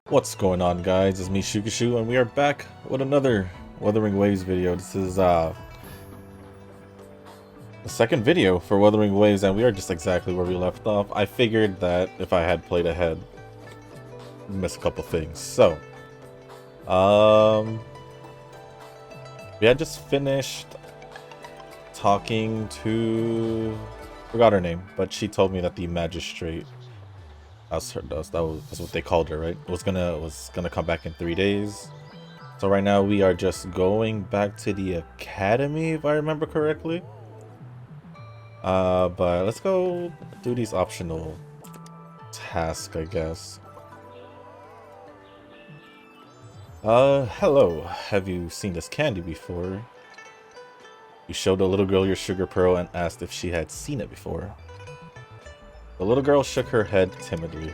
What's going on, guys? It's me, Shukashu, and we are back with another Wuthering Waves video. This is the second video for Wuthering Waves, and we are just exactly where we left off. I figured that if I had played ahead, I'd miss a couple things. So, we had just finished talking to, forgot her name, but she told me that the magistrate, that's what they called her, right? Was gonna come back in 3 days. So right now we are just going back to the academy, if I remember correctly. But let's go do these optional tasks, I guess. Hello. Have you seen this candy before? You showed the little girl your sugar pearl and asked if she had seen it before. The little girl shook her head timidly.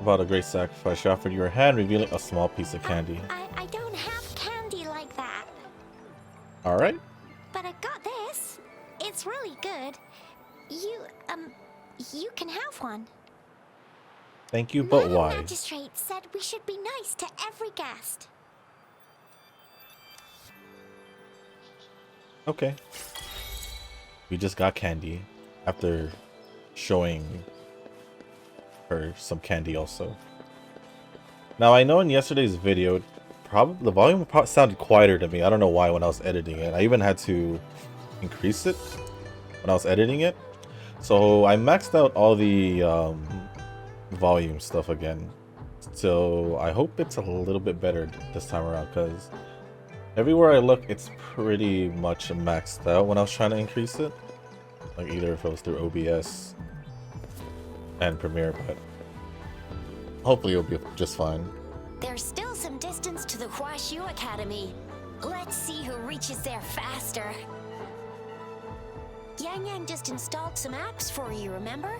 About a great sacrifice. She offered you her hand, revealing a small piece of candy. I don't have candy like that. Alright. But I got this. It's really good. You can have one. Thank you, but Madam why? Magistrate said we should be nice to every guest. Okay. We just got candy after showing her some candy also. Now I know in yesterday's video, probably the volume sounded quieter to me. I don't know why when I was editing it. I even had to increase it when I was editing it. So I maxed out all the volume stuff again. So I hope it's a little bit better this time around, because everywhere I look, it's pretty much maxed out when I was trying to increase it. Like either if it was through OBS and Premiere, but hopefully it'll be just fine. There's still some distance to the Huashu Academy. Let's see who reaches there faster. Jiyan just installed some apps for you, remember?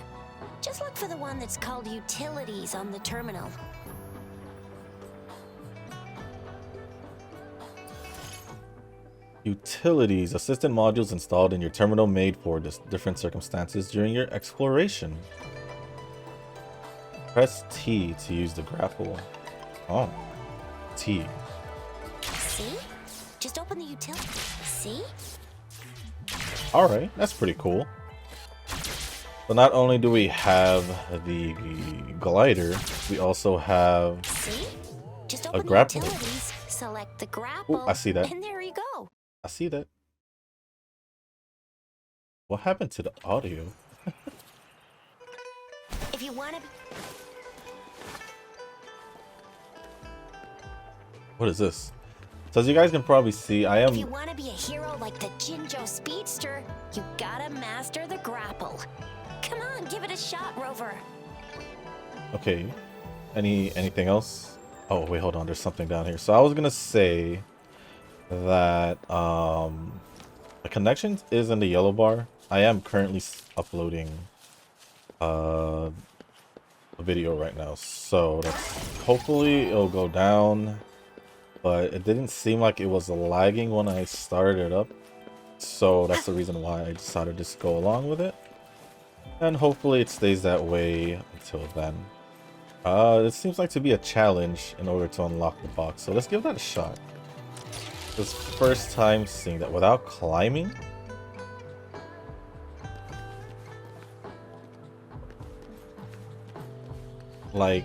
Just look for the one that's called Utilities on the terminal. Utilities, assistant modules installed in your terminal made for different circumstances during your exploration. Press T to use the grapple. Oh, T. See? Just open the utility. See? Alright, that's pretty cool. So not only do we have the glider, we also have See? Just a open grapple. the utilities, select the grapple, Ooh, I see that. and there you go. I see that. What happened to the audio? If you want to... What is this? So as you guys can probably see, I am... If you want to be a hero like the Jinjo Speedster, you gotta master the grapple. Come on, give it a shot, Rover. Okay. Anything else? Oh, wait, hold on. There's something down here. So I was gonna say that the connections is in the yellow bar. I am currently uploading a video right now, so that's hopefully it'll go down. But it didn't seem like it was lagging when I started it up, so that's the reason why I decided to just go along with it, and hopefully it stays that way until then. It seems like to be a challenge in order to unlock the box, so let's give that a shot. This first time seeing that without climbing. Like,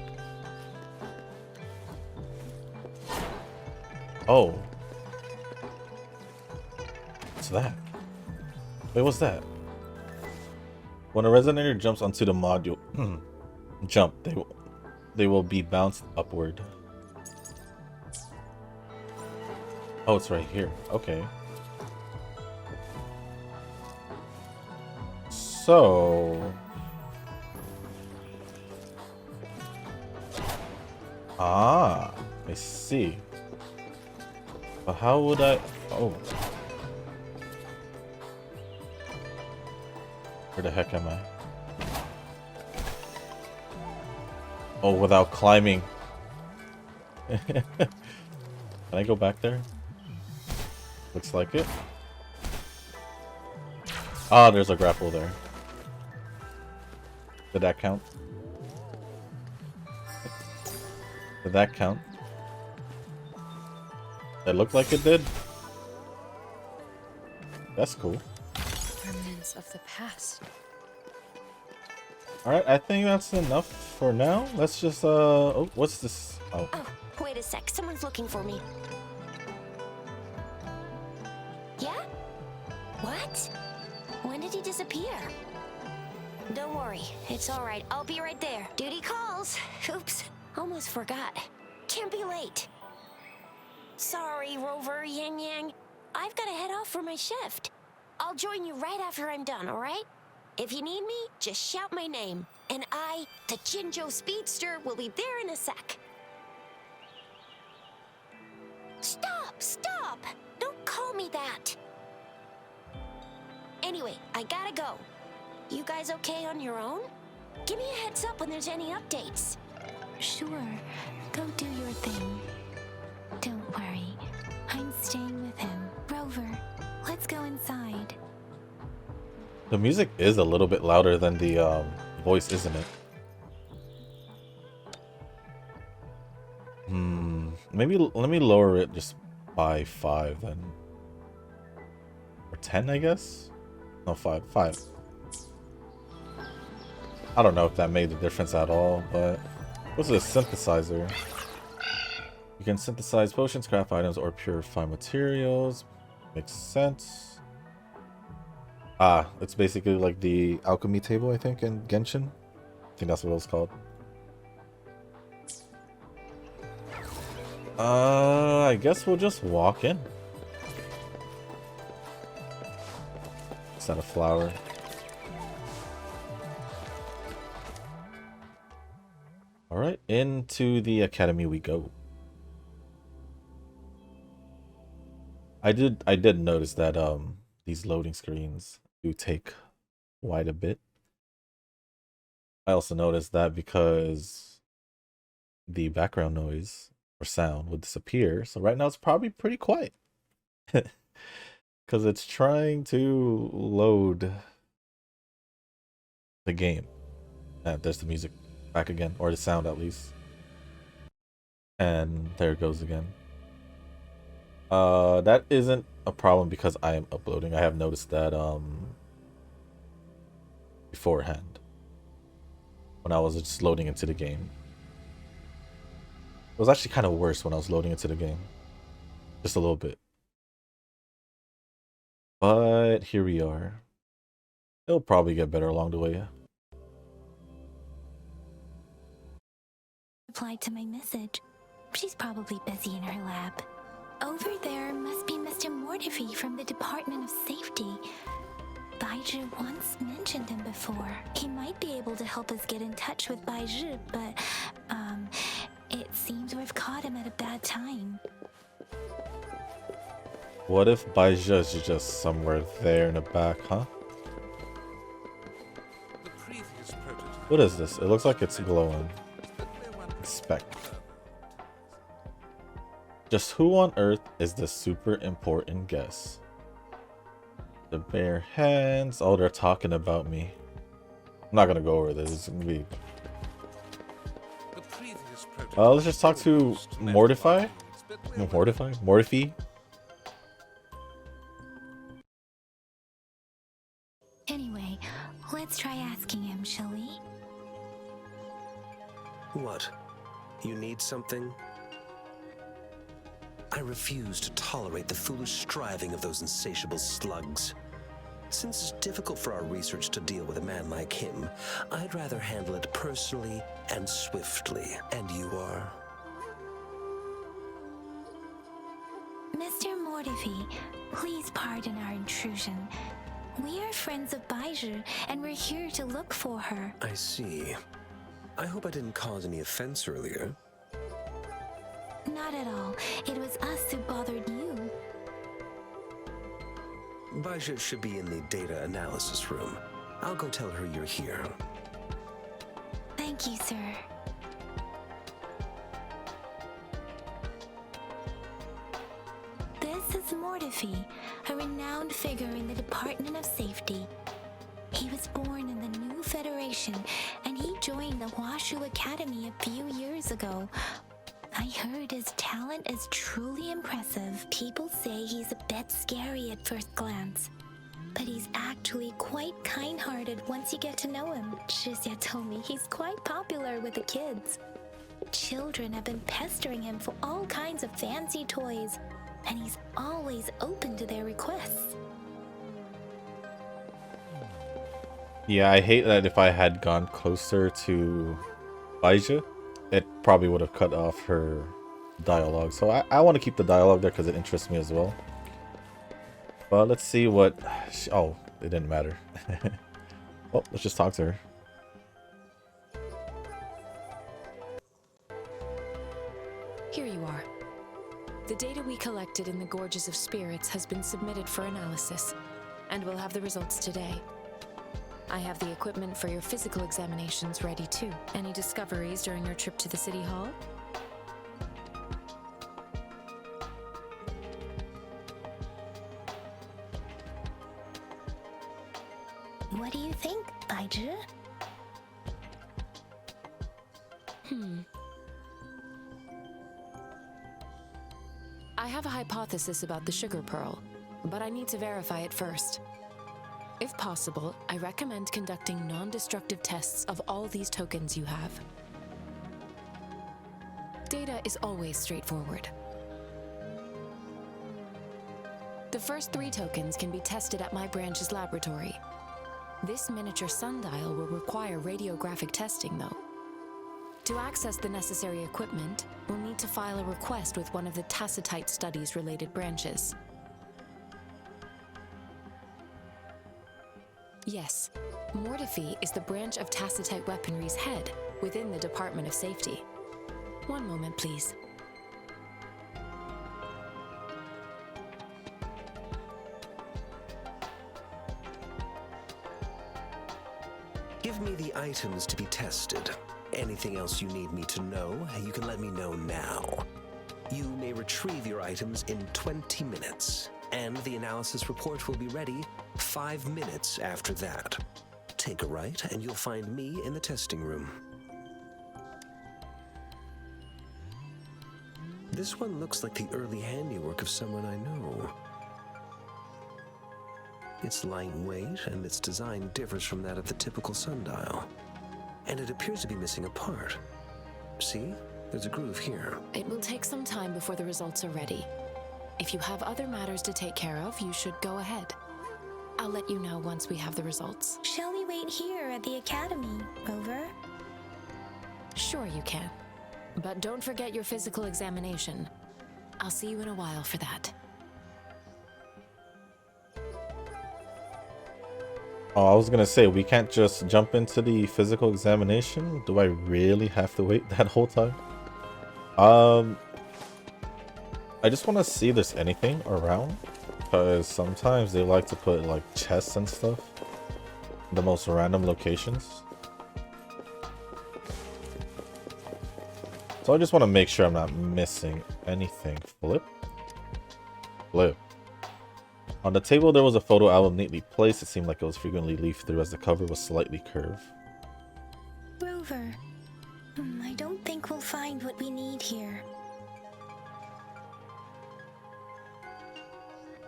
oh, what's that? Wait, what's that? When a resonator jumps onto the module, jump, they will be bounced upward. Oh, it's right here. Okay. So, I see. But how would I... Oh. Where the heck am I? Oh, without climbing. Can I go back there? Looks like it. Ah, there's a grapple there. Did that count? Did that count? It looked like it did. That's cool. Remnants of the past. Alright, I think that's enough for now. Let's just, oh, what's this? Oh. Oh, wait a sec. Someone's looking for me. Yeah? What? When did he disappear? Don't worry. It's all right. I'll be right there. Duty calls. Oops. Almost forgot. Can't be late. Sorry, Rover, Yang. I've got to head off for my shift. I'll join you right after I'm done, all right? If you need me, just shout my name. And I, the Jinjo Speedster, will be there in a sec. Stop! Don't call me that. Anyway, I gotta go. You guys okay on your own? Give me a heads up when there's any updates. Sure, go do your thing. Don't worry, I'm staying with him. Rover, let's go inside. The music is a little bit louder than the voice, isn't it? Maybe let me lower it just by 5 then. Or 10, I guess? No, 5. 5. I don't know if that made a difference at all, but what's a synthesizer? You can synthesize potions, craft items, or purify materials. Makes sense. Ah, it's basically like the alchemy table, I think, in Genshin. I think that's what it was called. I guess we'll just walk in. Is that a flower? Alright, into the academy we go. I did notice that these loading screens do take quite a bit. I also noticed that because the background noise or sound would disappear. So right now it's probably pretty quiet. Because it's trying to load the game. There's the music back again, or the sound at least. And there it goes again. That isn't a problem because I am uploading. I have noticed that beforehand when I was just loading into the game. It was actually kind of worse when I was loading into the game. Just a little bit. But here we are. It'll probably get better along the way. Replied to my message. She's probably busy in her lab. Over there must be Mr. Mortifi from the Department of Safety. Baizhi once mentioned him before. He might be able to help us get in touch with Baizhi, but, it seems we've caught him at a bad time. What if Baizhi is just somewhere there in the back, huh? What is this? It looks like it's glowing. Inspect. Just who on earth is the super important guest? The bare hands. Oh, they're talking about me. I'm not gonna go over this. It's gonna be. Let's just talk to Mortifi. Mortifi. Anyway, let's try asking him, shall we? What? You need something? I refuse to tolerate the foolish striving of those insatiable slugs. Since it's difficult for our research to deal with a man like him, I'd rather handle it personally and swiftly. And you are? Mr. Mortifi, please pardon our intrusion. We are friends of Baizhi, and we're here to look for her. I see. I hope I didn't cause any offense earlier. Not at all. It was us who bothered you. Baizhi should be in the data analysis room. I'll go tell her you're here. Thank you, sir. This is Mortifi, a renowned figure in the Department of Safety. He was born in the new Federation, and he joined the Washu Academy a few years ago. I heard his talent is truly impressive. People say he's a bit scary at first glance, but he's actually quite kind-hearted once you get to know him. Shizia told me he's quite popular with the kids. Children have been pestering him for all kinds of fancy toys, and he's always open to their requests. Yeah, I hate that if I had gone closer to Baija, it probably would have cut off her dialogue. So I want to keep the dialogue there because it interests me as well. But let's see what... Oh, it didn't matter. Well, let's just talk to her. Here you are. The data we collected in the Gorges of Spirits has been submitted for analysis, and we'll have the results today. I have the equipment for your physical examinations ready too. Any discoveries during your trip to the City Hall? What do you think, Baija? I have a hypothesis about the sugar pearl, but I need to verify it first. If possible, I recommend conducting non-destructive tests of all these tokens you have. Data is always straightforward. The first 3 tokens can be tested at my branch's laboratory. This miniature sundial will require radiographic testing, though. To access the necessary equipment, we'll need to file a request with one of the Tacitite studies related branches. Yes, Mortifi is the branch of Tacitite weaponry's head within the Department of Safety. One moment, please. Give me the items to be tested. Anything else you need me to know, you can let me know now. You may retrieve your items in 20 minutes, and the analysis report will be ready 5 minutes after that. Take a right, and you'll find me in the testing room. This one looks like the early handiwork of someone I know. It's lightweight, and its design differs from that of the typical sundial. And it appears to be missing a part. See? There's a groove here. It will take some time before the results are ready. If you have other matters to take care of, you should go ahead. I'll let you know once we have the results. Shall we wait here at the academy, Rover? Sure you can. But don't forget your physical examination. I'll see you in a while for that. Oh, I was gonna say, we can't just jump into the physical examination. Do I really have to wait that whole time? I just want to see if there's anything around, because sometimes they like to put like chests and stuff in the most random locations. So I just want to make sure I'm not missing anything. Flip. On the table, there was a photo album neatly placed. It seemed like it was frequently leafed through as the cover was slightly curved. Rover, I don't think we'll find what we need here.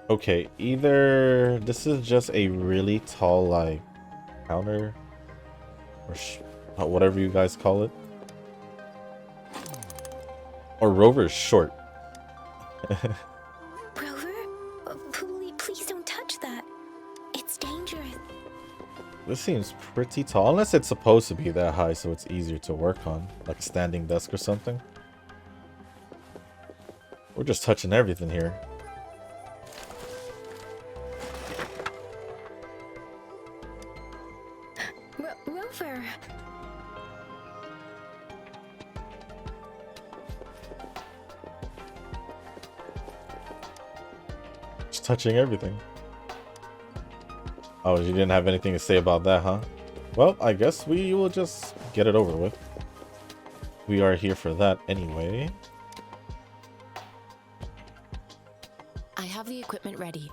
Okay, either this is just a really tall, like, counter, or whatever you guys call it, or Rover is short. Rover? Please don't touch that. It's dangerous. This seems pretty tall, unless it's supposed to be that high so it's easier to work on, like a standing desk or something. We're just touching everything here. Rover! Just touching everything. Oh, you didn't have anything to say about that, huh? Well, I guess we will just get it over with. We are here for that anyway. I have the equipment ready.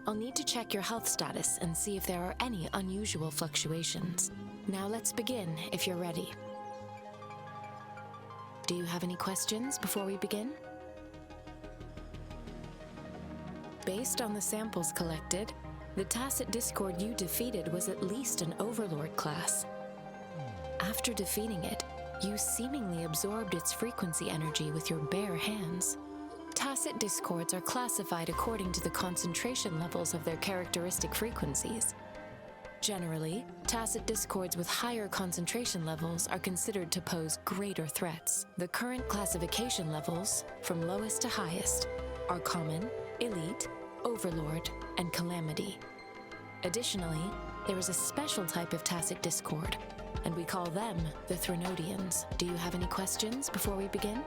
I'll need to check your health status and see if there are any unusual fluctuations. Now let's begin if you're ready. Do you have any questions before we begin? Based on the samples collected, the Tacit Discord you defeated was at least an Overlord class. After defeating it, you seemingly absorbed its frequency energy with your bare hands. Tacit Discords are classified according to the concentration levels of their characteristic frequencies. Generally, Tacit Discords with higher concentration levels are considered to pose greater threats. The current classification levels, from lowest to highest, are Common, Elite, Overlord, and Calamity. Additionally, there is a special type of Tacit Discord, and we call them the Threnodians. Do you have any questions before we begin?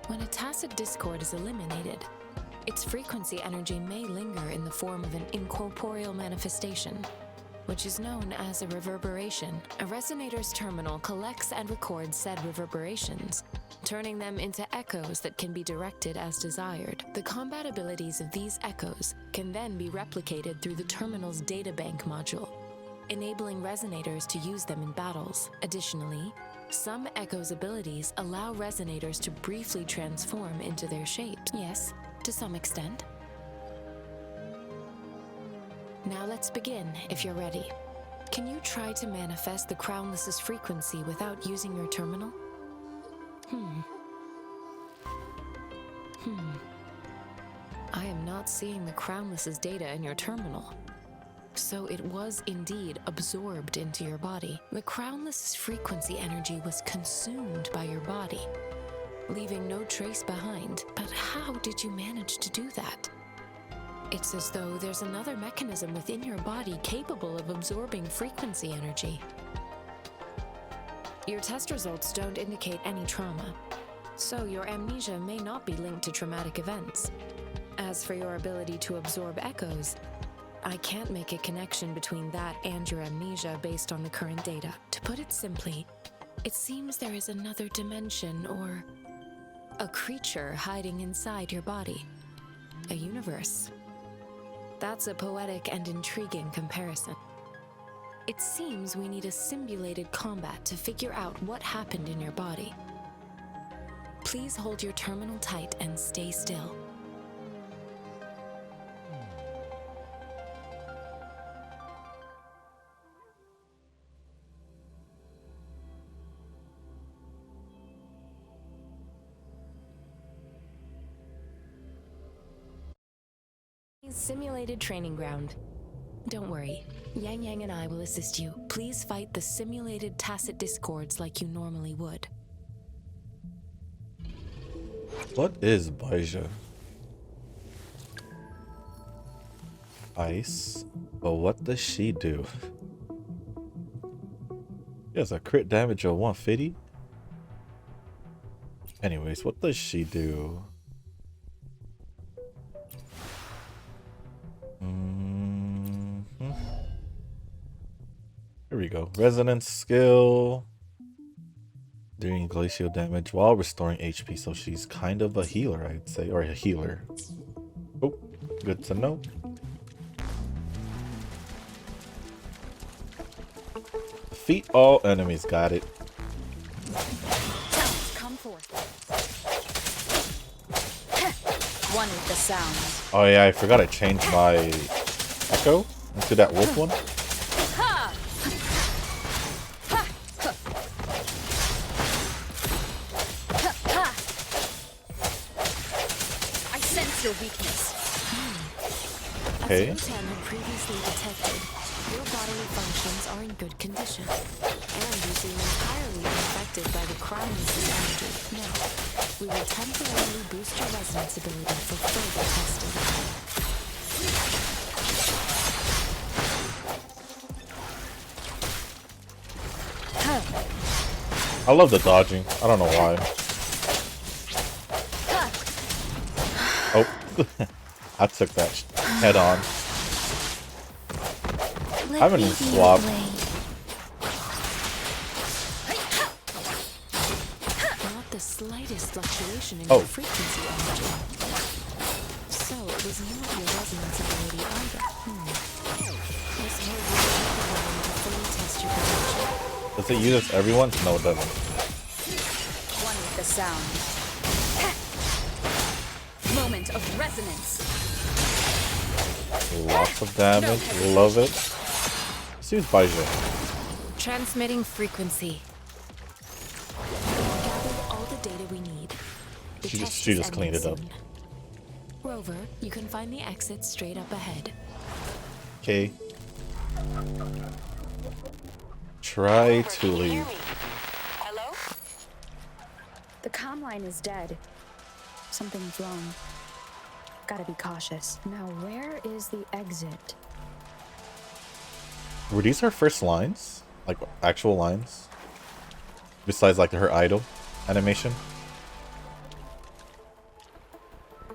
When a Tacit Discord is eliminated, its frequency energy may linger in the form of an incorporeal manifestation, which is known as a reverberation. A resonator's terminal collects and records said reverberations, turning them into echoes that can be directed as desired. The combat abilities of these echoes can then be replicated through the terminal's databank module, enabling resonators to use them in battles. Additionally, some echoes' abilities allow resonators to briefly transform into their shapes. Yes, to some extent. Now let's begin, if you're ready. Can you try to manifest the Crownless's frequency without using your terminal? I am not seeing the Crownless's data in your terminal. So it was indeed absorbed into your body. The Crownless's frequency energy was consumed by your body, leaving no trace behind. But how did you manage to do that? It's as though there's another mechanism within your body capable of absorbing frequency energy. Your test results don't indicate any trauma, so your amnesia may not be linked to traumatic events. As for your ability to absorb echoes, I can't make a connection between that and your amnesia based on the current data. To put it simply, it seems there is another dimension or a creature hiding inside your body. A universe. That's a poetic and intriguing comparison. It seems we need a simulated combat to figure out what happened in your body. Please hold your terminal tight and stay still. Simulated training ground. Don't worry, Yang Yang and I will assist you. Please fight the simulated Tacit Discords like you normally would. What is voyager? Ice. But what does she do? She has a crit damage of 150. Anyways, what does she do? Here we go. Resonance skill. Doing glacial damage while restoring HP. So she's kind of a healer, I'd say. Or a healer. Oh, good to know. Defeat all enemies. Got it. Come forth. One with the sound. Oh yeah, I forgot to change my echo into that wolf one. I sense your weakness. Okay. As Wuthering had previously detected, your bodily functions are in good condition, and you seem entirely unaffected by the Crownless's energy. Now, we will temporarily boost your resonance ability for further testing. I love the dodging. I don't know why. Oh, I took that head on. I haven't even swapped. Not the slightest fluctuation in your frequency energy. So it was not your resonance ability either. Let's hold you to fully test your potential. Does it use everyone's? No, it doesn't. One with the sound. Moment of resonance. Lots of damage. Love it. Let's use voyager. Transmitting frequency. Gathered all the data we need. The She test is just cleaned it ending up. soon. Rover, you can find the exit straight up ahead. Okay. Try to leave. Hello? The comm line is dead. Something's wrong. Gotta be cautious. Now, where is the exit? Were these her first lines? Like actual lines? Besides like her idol animation?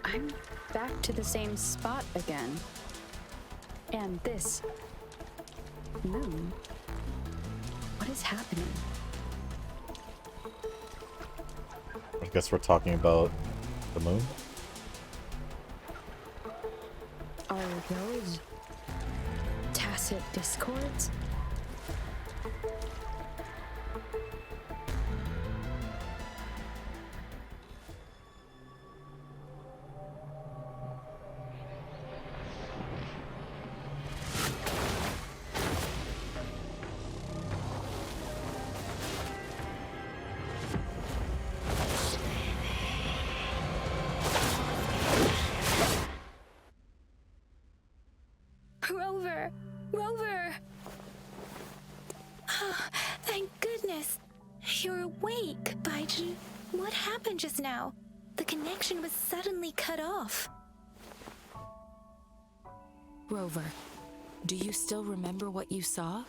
I'm back to the same spot again. And this moon. What is happening? I guess we're talking about the moon. Are those tacit discords? Rover! Rover! Oh, thank goodness. You're awake, Baiju. What happened just now? The connection was suddenly cut off. Rover, do you still remember what you saw?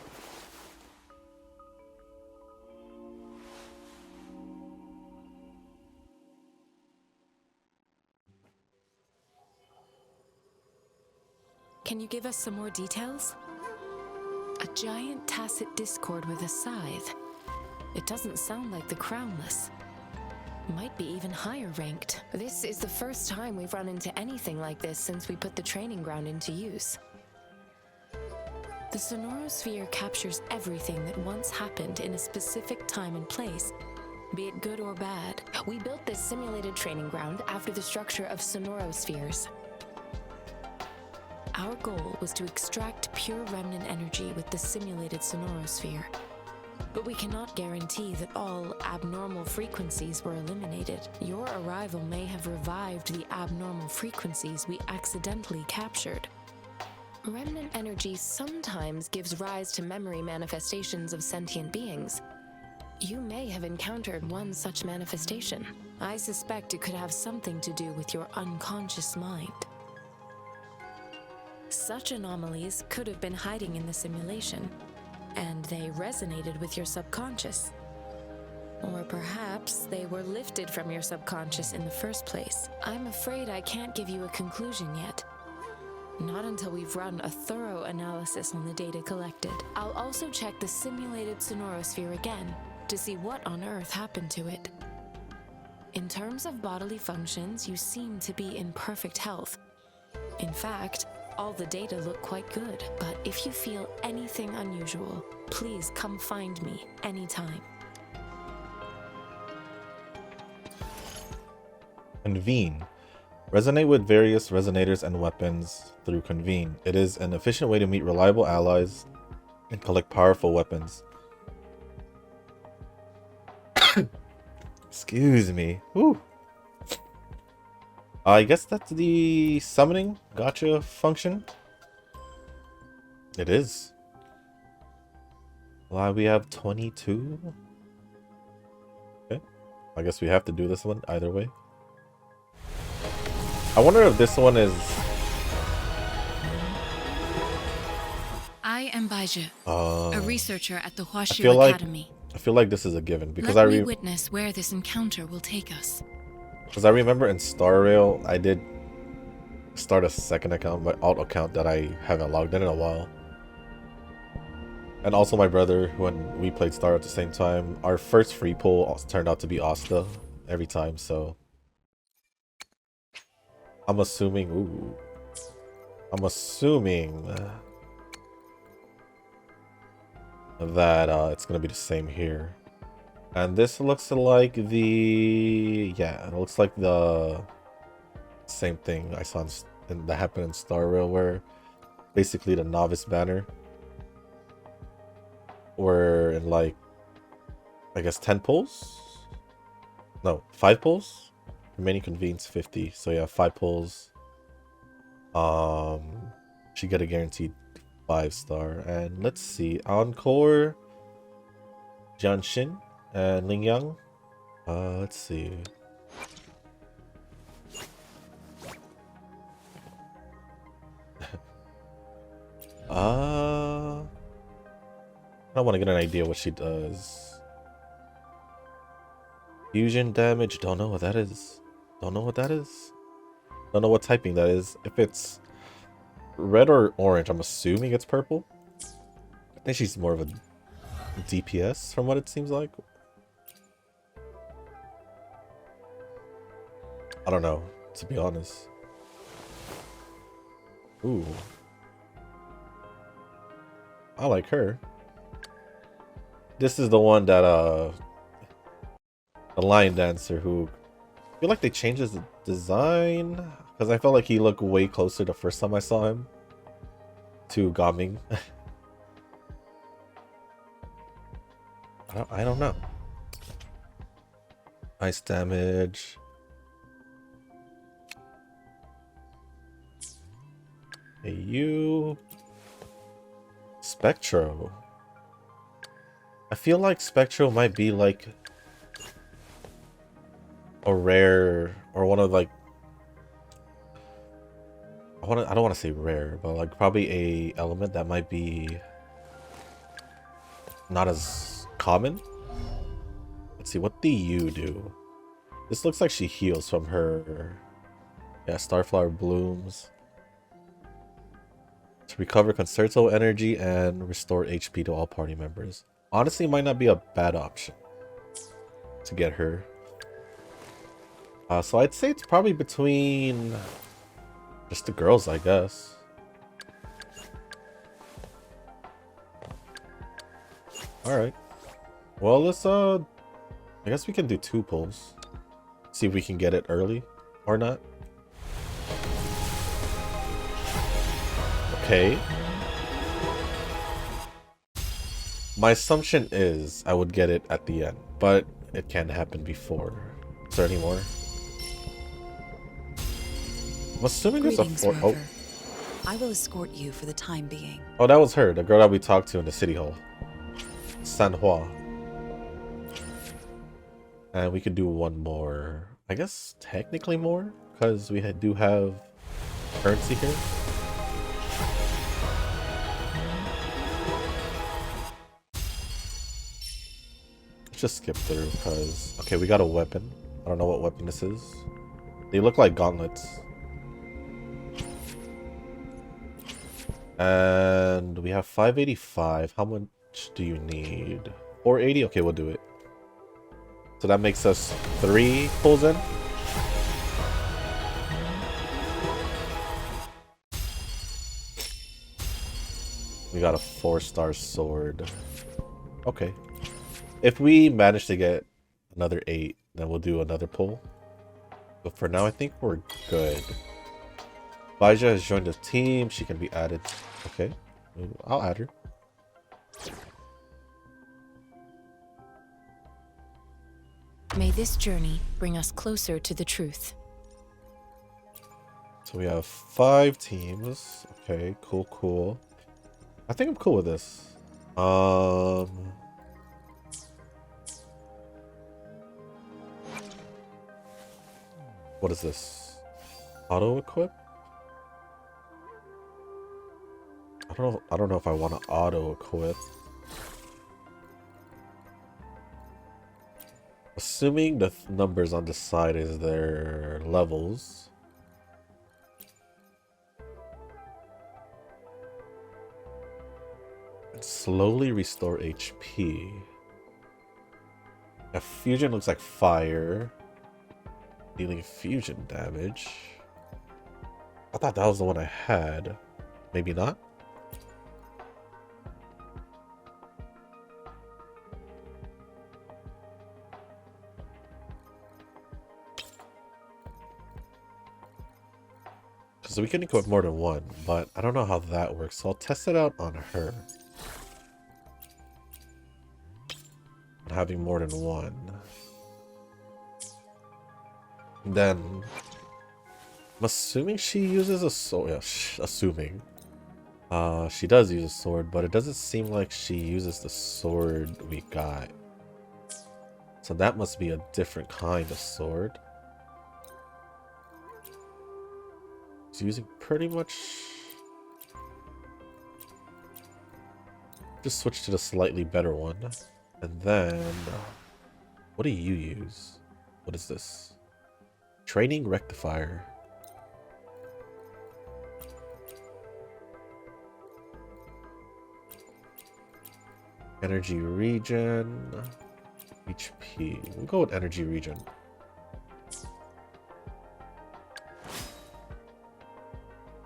Can you give us some more details? A giant tacit discord with a scythe. It doesn't sound like the crownless. Might be even higher ranked. This is the first time we've run into anything like this since we put the training ground into use. The sonorosphere captures everything that once happened in a specific time and place, be it good or bad. We built this simulated training ground after the structure of sonorospheres. Our goal was to extract pure remnant energy with the simulated sonorosphere. But we cannot guarantee that all abnormal frequencies were eliminated. Your arrival may have revived the abnormal frequencies we accidentally captured. Remnant energy sometimes gives rise to memory manifestations of sentient beings. You may have encountered one such manifestation. I suspect it could have something to do with your unconscious mind. Such anomalies could have been hiding in the simulation, and they resonated with your subconscious. Or perhaps they were lifted from your subconscious in the first place. I'm afraid I can't give you a conclusion yet. Not until we've run a thorough analysis on the data collected. I'll also check the simulated sonorosphere again to see what on earth happened to it. In terms of bodily functions, you seem to be in perfect health. In fact, all the data look quite good, but if you feel anything unusual, please come find me anytime. Convene. Resonate with various resonators and weapons through Convene. It is an efficient way to meet reliable allies and collect powerful weapons. Excuse me. Whew. I guess that's the summoning gotcha function. It is. Why we have 22? Okay. I guess we have to do this one either way. I wonder if this one is... I am Baiju, a researcher at the Huashu feel like- Academy. I feel like this is a given because Let me witness where this encounter will take us. Because I remember in Star Rail, I did start a second account, my alt account that I haven't logged in a while. And also my brother, when we played Star at the same time, our first free pull turned out to be Asta every time, so... I'm assuming that it's going to be the same here. And this looks like the... Yeah, it looks like the same thing I saw that happened in Star Rail, where basically the novice banner were in like, I guess 10 pulls? No, 5 pulls? Remaining convenes 50. So yeah, 5 pulls. She get a guaranteed 5-star. And let's see, Encore, Jiyan and Ling Yang. Let's see. I want to get an idea what she does. Fusion damage, don't know what that is. Don't know what that is. Don't know what typing that is. If it's red or orange, I'm assuming it's purple. I think she's more of a DPS from what it seems like. I don't know, to be honest. Ooh. I like her. This is the one that the lion dancer who I feel like they changed his design, because I felt like he looked way closer the first time I saw him to Gaming. I don't know. Nice damage. Hey, you. Spectro. I feel like Spectro might be like a rare, or one of like, I don't want to say rare, but like probably a element that might be not as common. Let's see, what do you do? This looks like she heals from her, yeah, Starflower Blooms. To recover Concerto energy and restore HP to all party members. Honestly, might not be a bad option to get her. So I'd say it's probably between just the girls, I guess. Alright. Well, let's I guess we can do 2 pulls. See if we can get it early or not. Okay. My assumption is I would get it at the end, but it can happen before. Is there any more? I'm assuming there's a four. Rover. I will escort you for the time being. Oh, that was her, the girl that we talked to in the city hall. Sanhua. And we could do one more. I guess technically more, because we do have currency here. Just skip through because okay, we got a weapon. I don't know what weapon this is. They look like gauntlets. And we have 585. How much do you need? 480? Okay, we'll do it. So that makes us 3 pulls in. We got a 4-star sword. Okay. If we manage to get another 8, then we'll do another pull. But for now, I think we're good. Voyager has joined the team. She can be added. Okay. I'll add her. May this journey bring us closer to the truth. So we have 5 teams. Okay, cool, cool. I think I'm cool with this. What is this? Auto equip? I don't know if I want to auto equip. Assuming the numbers on the side is their levels. Slowly restore HP. A fusion looks like fire. Dealing fusion damage. I thought that was the one I had. Maybe not. Because we can equip more than one, but I don't know how that works. So I'll test it out on her. Having more than one. Then I'm assuming she uses a sword. Yeah, assuming. She does use a sword, but it doesn't seem like she uses the sword we got. So that must be a different kind of sword. She's using pretty much... Just switch to the slightly better one. And then... what do you use? What is this? Training Rectifier. Energy Regen. HP. We'll go with Energy Regen.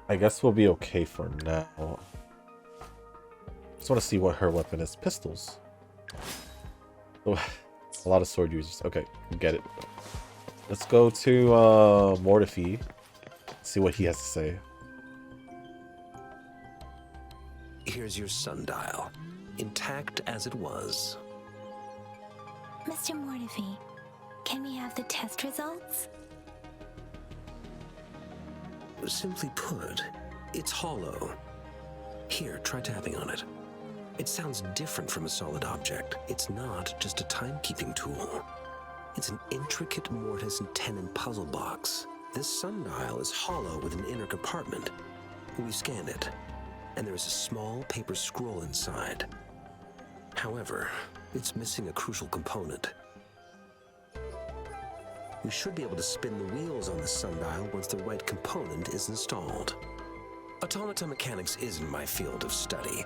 I guess we'll be okay for now. Just want to see what her weapon is. Pistols. Oh, a lot of sword users. Okay, get it. Let's go to Mortifi. See what he has to say. Here's your sundial, intact as it was. Mr. Mortifi, can we have the test results? Simply put, it's hollow. Here, try tapping on it. It sounds different from a solid object. It's not just a timekeeping tool. It's an intricate mortise and tenon puzzle box. This sundial is hollow with an inner compartment. We scanned it, and there is a small paper scroll inside. However, it's missing a crucial component. We should be able to spin the wheels on the sundial once the right component is installed. Automata mechanics isn't my field of study.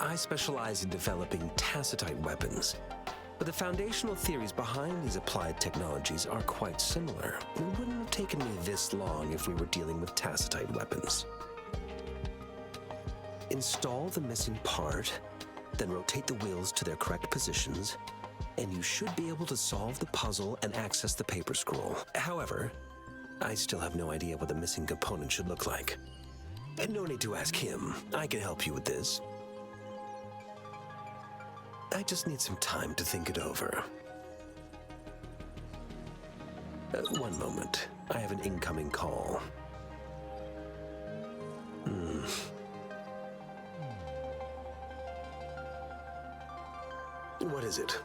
I specialize in developing tacitite weapons, but the foundational theories behind these applied technologies are quite similar. It wouldn't have taken me this long if we were dealing with tacitite weapons. Install the missing part, then rotate the wheels to their correct positions, and you should be able to solve the puzzle and access the paper scroll. However, I still have no idea what the missing component should look like. And no need to ask him. I can help you with this. I just need some time to think it over. One moment. I have an incoming call. What is it?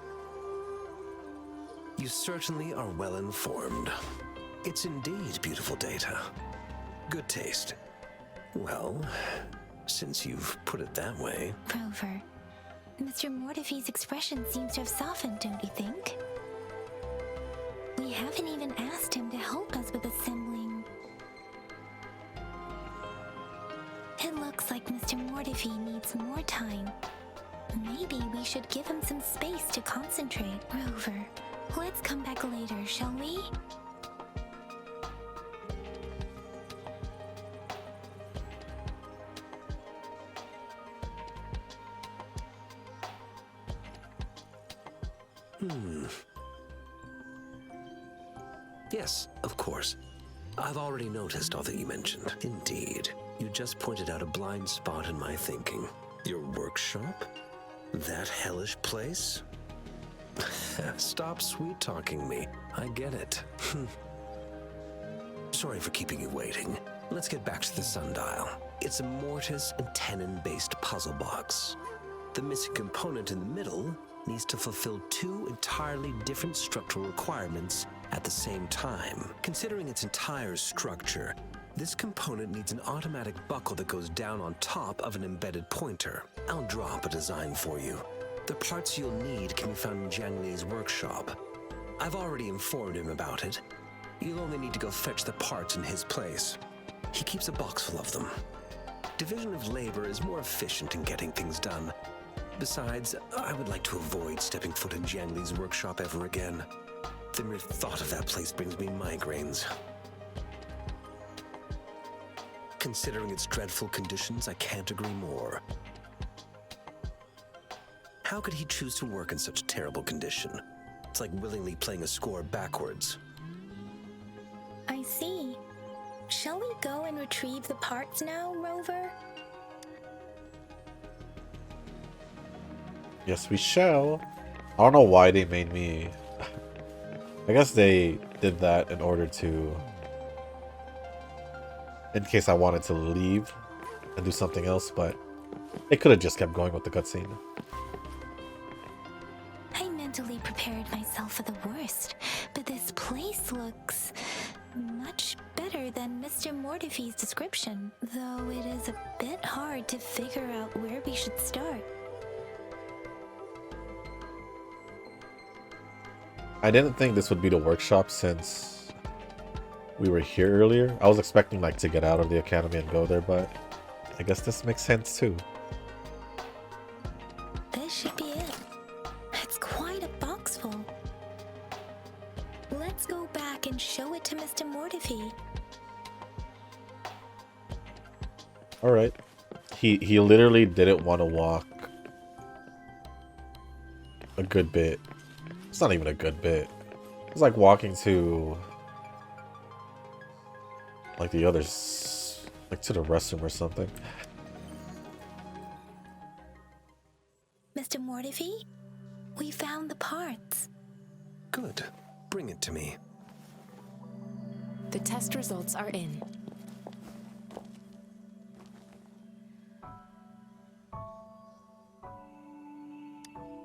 You certainly are well informed. It's indeed beautiful data. Good taste. Well, since you've put it that way... Rover, Mr. Mortifi's expression seems to have softened, don't you think? We haven't even asked him to help us with assembling. It looks like Mr. Mortifi needs more time. Maybe we should give him some space to concentrate. Rover, let's come back later, shall we? Yes, of course. I've already noticed all that you mentioned. Indeed. You just pointed out a blind spot in my thinking. Your workshop? That hellish place? Stop sweet-talking me. I get it. Sorry for keeping you waiting. Let's get back to the sundial. It's a mortise and tenon-based puzzle box. The missing component in the middle needs to fulfill two entirely different structural requirements at the same time. Considering its entire structure, this component needs an automatic buckle that goes down on top of an embedded pointer. I'll draw up a design for you. The parts you'll need can be found in Jiyan Li's workshop. I've already informed him about it. You'll only need to go fetch the parts in his place. He keeps a box full of them. Division of labor is more efficient in getting things done. Besides, I would like to avoid stepping foot in Jiyan Li's workshop ever again. The mere thought of that place brings me migraines. Considering its dreadful conditions, I can't agree more. How could he choose to work in such terrible condition? It's like willingly playing a score backwards. I see. Shall we go and retrieve the parts now, Rover? Yes, we shall. I don't know why they made me... I guess they did that in order to... in case I wanted to leave and do something else, but they could have just kept going with the cutscene. I mentally prepared myself for the worst, but this place looks much better than Mr. Mortifee's description, though it is a bit hard to figure out where we should start. I didn't think this would be the workshop since we were here earlier. I was expecting like to get out of the academy and go there, but I guess this makes sense too. This should be it. It's quite a box full. Let's go back and show it to Mr. Mortifee. Alright. He literally didn't want to walk a good bit. It's not even a good bit. It's like walking to like the others, like to the restroom or something. Mr. Mortifee, we found the parts. Good. Bring it to me. The test results are in.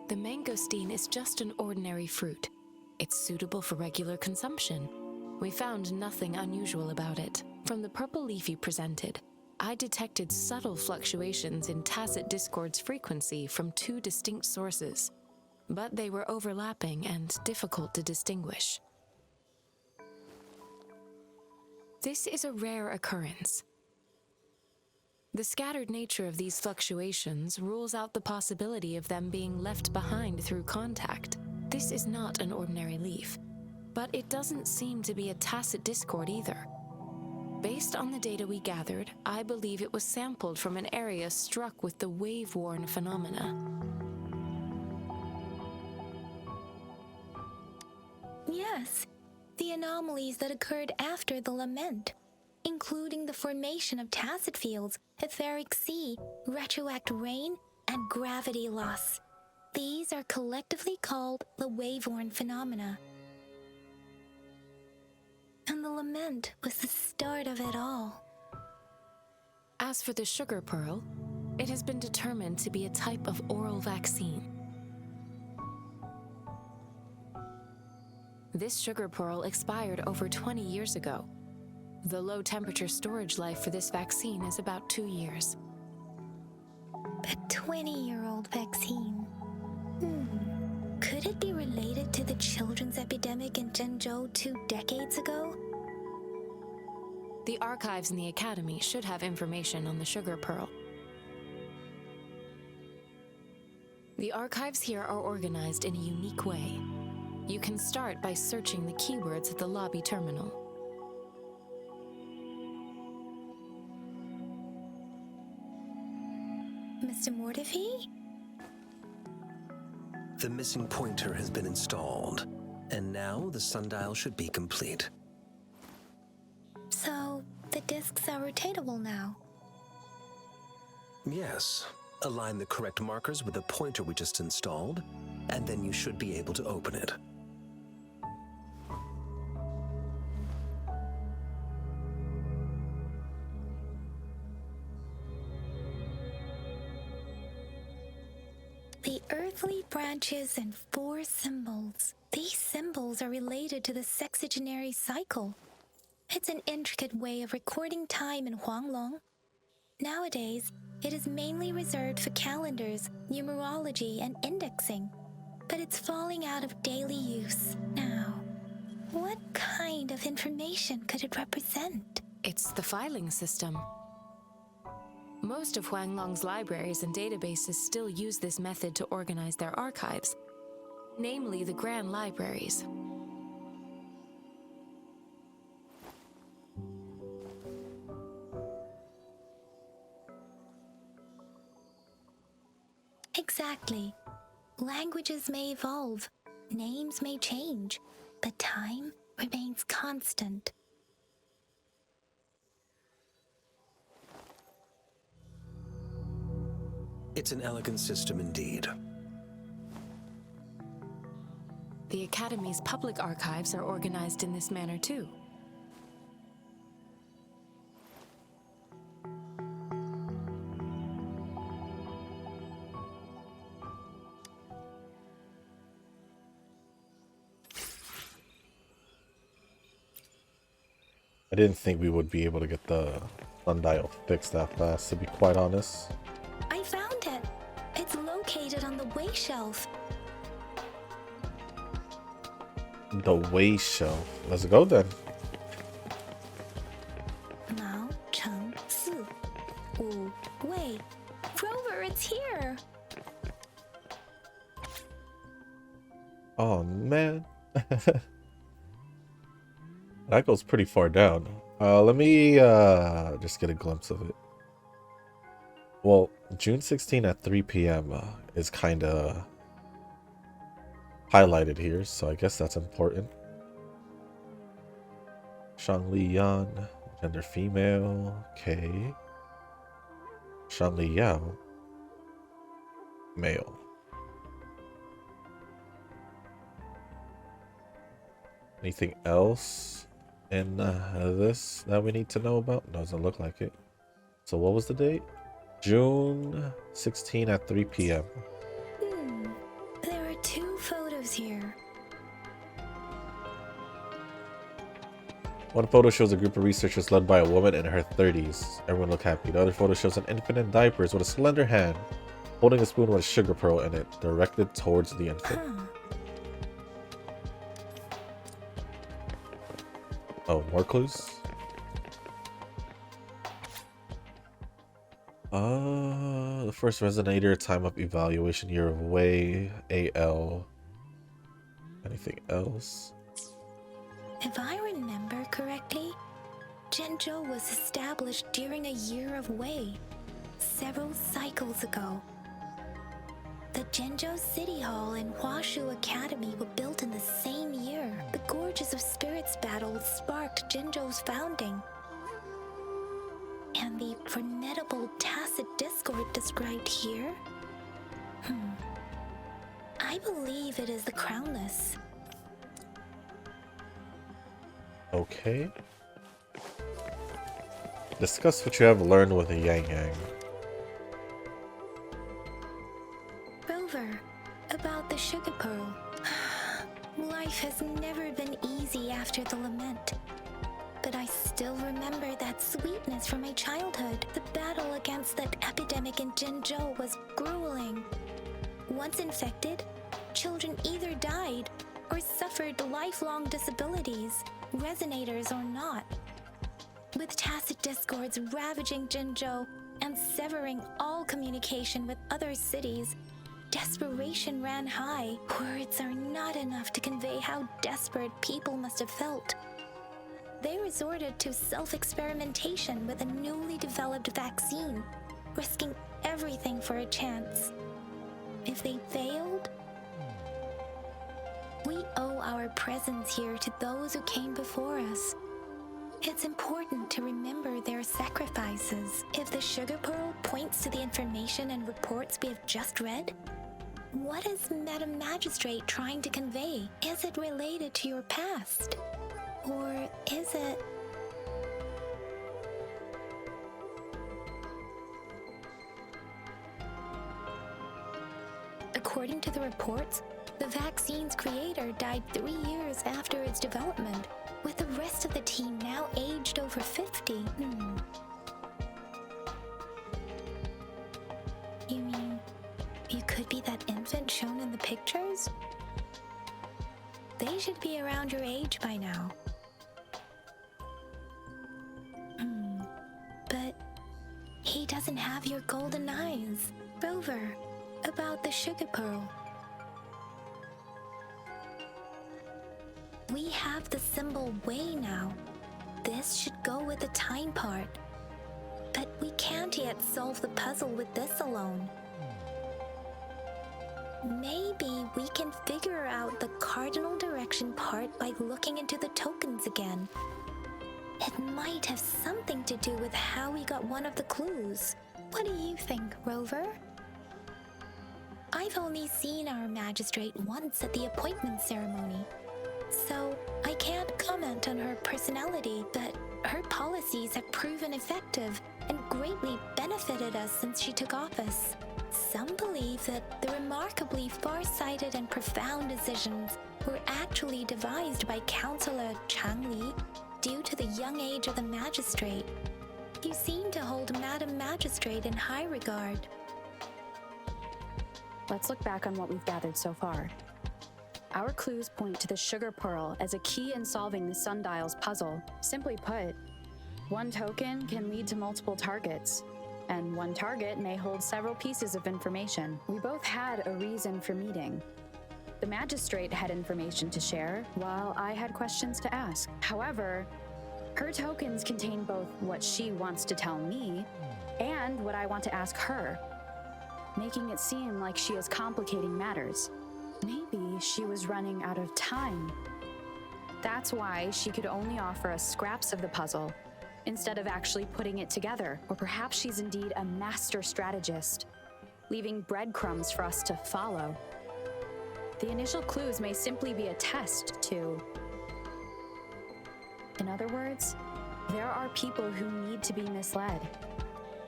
The mangosteen is just an ordinary fruit. It's suitable for regular consumption. We found nothing unusual about it. From the purple leaf you presented, I detected subtle fluctuations in tacit discord's frequency from two distinct sources, but they were overlapping and difficult to distinguish. This is a rare occurrence. The scattered nature of these fluctuations rules out the possibility of them being left behind through contact. This is not an ordinary leaf, but it doesn't seem to be a tacit discord either. Based on the data we gathered, I believe it was sampled from an area struck with the wave-worn phenomena. Yes, the anomalies that occurred after the Lament, including the formation of tacit fields, etheric sea, retroact rain, and gravity loss. These are collectively called the wave-worn phenomena. And the Lament was the start of it all. As for the sugar pearl, it has been determined to be a type of oral vaccine. This sugar pearl expired over 20 years ago. The low temperature storage life for this vaccine is about 2 years. A 20-year-old vaccine. Could it be related to the children's epidemic in Zhengzhou 2 decades ago? The archives in the academy should have information on the sugar pearl. The archives here are organized in a unique way. You can start by searching the keywords at the lobby terminal. Mr. Mortifee? The missing pointer has been installed, and now the sundial should be complete. So, the discs are rotatable now. Yes. Align the correct markers with the pointer we just installed, and then you should be able to open it. The earthly branches and 4 symbols. These symbols are related to the sexagenary cycle. It's an intricate way of recording time in Huanglong. Nowadays, it is mainly reserved for calendars, numerology, and indexing, but it's falling out of daily use now. What kind of information could it represent? It's the filing system. Most of Huanglong's libraries and databases still use this method to organize their archives, namely the Grand Libraries. Exactly. Languages may evolve, names may change, but time remains constant. It's an elegant system indeed. The Academy's public archives are organized in this manner too. I didn't think we would be able to get the sundial fixed that fast, to be quite honest. I found it. It's located on the way shelf. The way shelf. Let's go then. Mao Cheng Si. Wu Wei. Rover, it's here. Oh man. That goes pretty far down. Let me just get a glimpse of it. Well, June 16 at 3 p.m. Is kind of highlighted here, so I guess that's important. Shangli Yan, gender female. Okay. Shangli Yao, male. Anything else in this that we need to know about? Doesn't look like it. So what was the date? June 16 at 3 p.m. There are two photos here. One photo shows a group of researchers led by a woman in her 30s. Everyone look happy. The other photo shows an infant in diapers with a slender hand holding a spoon with a sugar pearl in it, directed towards the infant. Oh, more clues? The first resonator, time of evaluation, year of way, AL. Anything else? If I remember correctly, Zhenzhou was established during a year of Wei, several cycles ago. The Zhenzhou City Hall and Huashu Academy were built in the same year. The Gorges of Spirits battle sparked Zhenzhou's founding. And the formidable tacit discord described here? I believe it is the Crownless. Okay. Discuss what you have learned with the Yang Yang. Rover, about the sugar pearl. Life has never been easy after the Lament. But I still remember that sweetness from my childhood. The battle against that epidemic in Zhenzhou was grueling. Once infected, children either died or suffered lifelong disabilities, resonators or not. With tacit discords ravaging Zhenzhou and severing all communication with other cities, desperation ran high. Words are not enough to convey how desperate people must have felt. They resorted to self-experimentation with a newly developed vaccine, risking everything for a chance. If they failed, we owe our presence here to those who came before us. It's important to remember their sacrifices. If the sugar pearl points to the information and reports we have just read, what is Madam Magistrate trying to convey? Is it related to your past? Or is it... According to the reports, the vaccine's creator died 3 years after its development, with the rest of the team now aged over 50. You mean you could be that infant shown in the pictures? They should be around your age by now. But he doesn't have your golden eyes. Rover, about the sugar pearl. We have the symbol way now. This should go with the time part. But we can't yet solve the puzzle with this alone. Maybe we can figure out the cardinal direction part by looking into the tokens again. It might have something to do with how we got one of the clues. What do you think, Rover? I've only seen our magistrate once at the appointment ceremony, so I can't comment on her personality, but her policies have proven effective and greatly benefited us since she took office. Some believe that the remarkably far-sighted and profound decisions were actually devised by Councillor Changli due to the young age of the magistrate. You seem to hold Madam Magistrate in high regard. Let's look back on what we've gathered so far. Our clues point to the sugar pearl as a key in solving the sundial's puzzle. Simply put, one token can lead to multiple targets, and one target may hold several pieces of information. We both had a reason for meeting. The magistrate had information to share, while I had questions to ask. However, her tokens contain both what she wants to tell me and what I want to ask her, making it seem like she is complicating matters. Maybe she was running out of time. That's why she could only offer us scraps of the puzzle, instead of actually putting it together. Or perhaps she's indeed a master strategist, leaving breadcrumbs for us to follow. The initial clues may simply be a test to... In other words, there are people who need to be misled,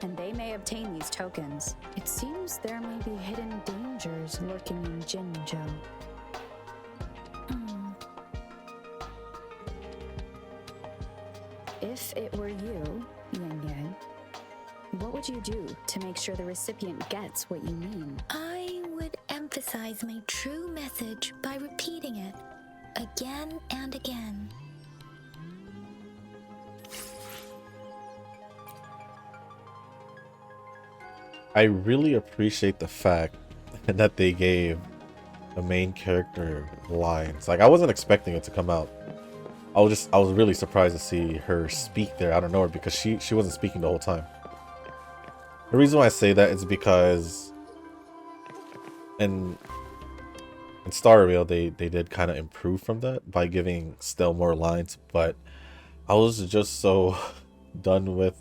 and they may obtain these tokens. It seems there may be hidden dangers lurking in Jinzhou. If it were you, Yan, what would you do to make sure the recipient gets what you mean? I would emphasize my true message by repeating it again and again. I really appreciate the fact that they gave the main character lines. Like, I wasn't expecting it to come out. I was really surprised to see her speak there out of nowhere, because she wasn't speaking the whole time. The reason why I say that is because in Star Rail they did kind of improve from that by giving Stell more lines, but I was just so done with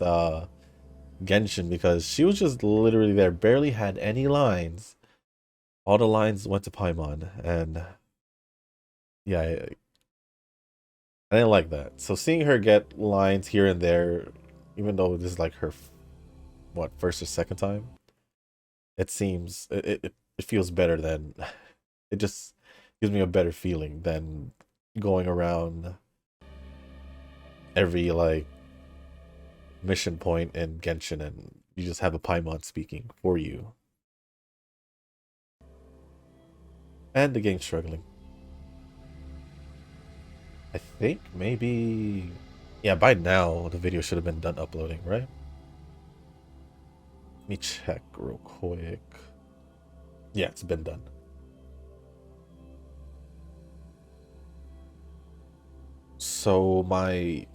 Genshin, because she was just literally there, barely had any lines. All the lines went to Paimon, and yeah, I didn't like that. So seeing her get lines here and there, even though this is like her first or second time, it seems it feels better than it just gives me a better feeling than going around every like mission point in Genshin and you just have a Paimon speaking for you. And the game's struggling. I think maybe... Yeah, by now the video should have been done uploading, right? Let me check real quick. Yeah, it's been done. So my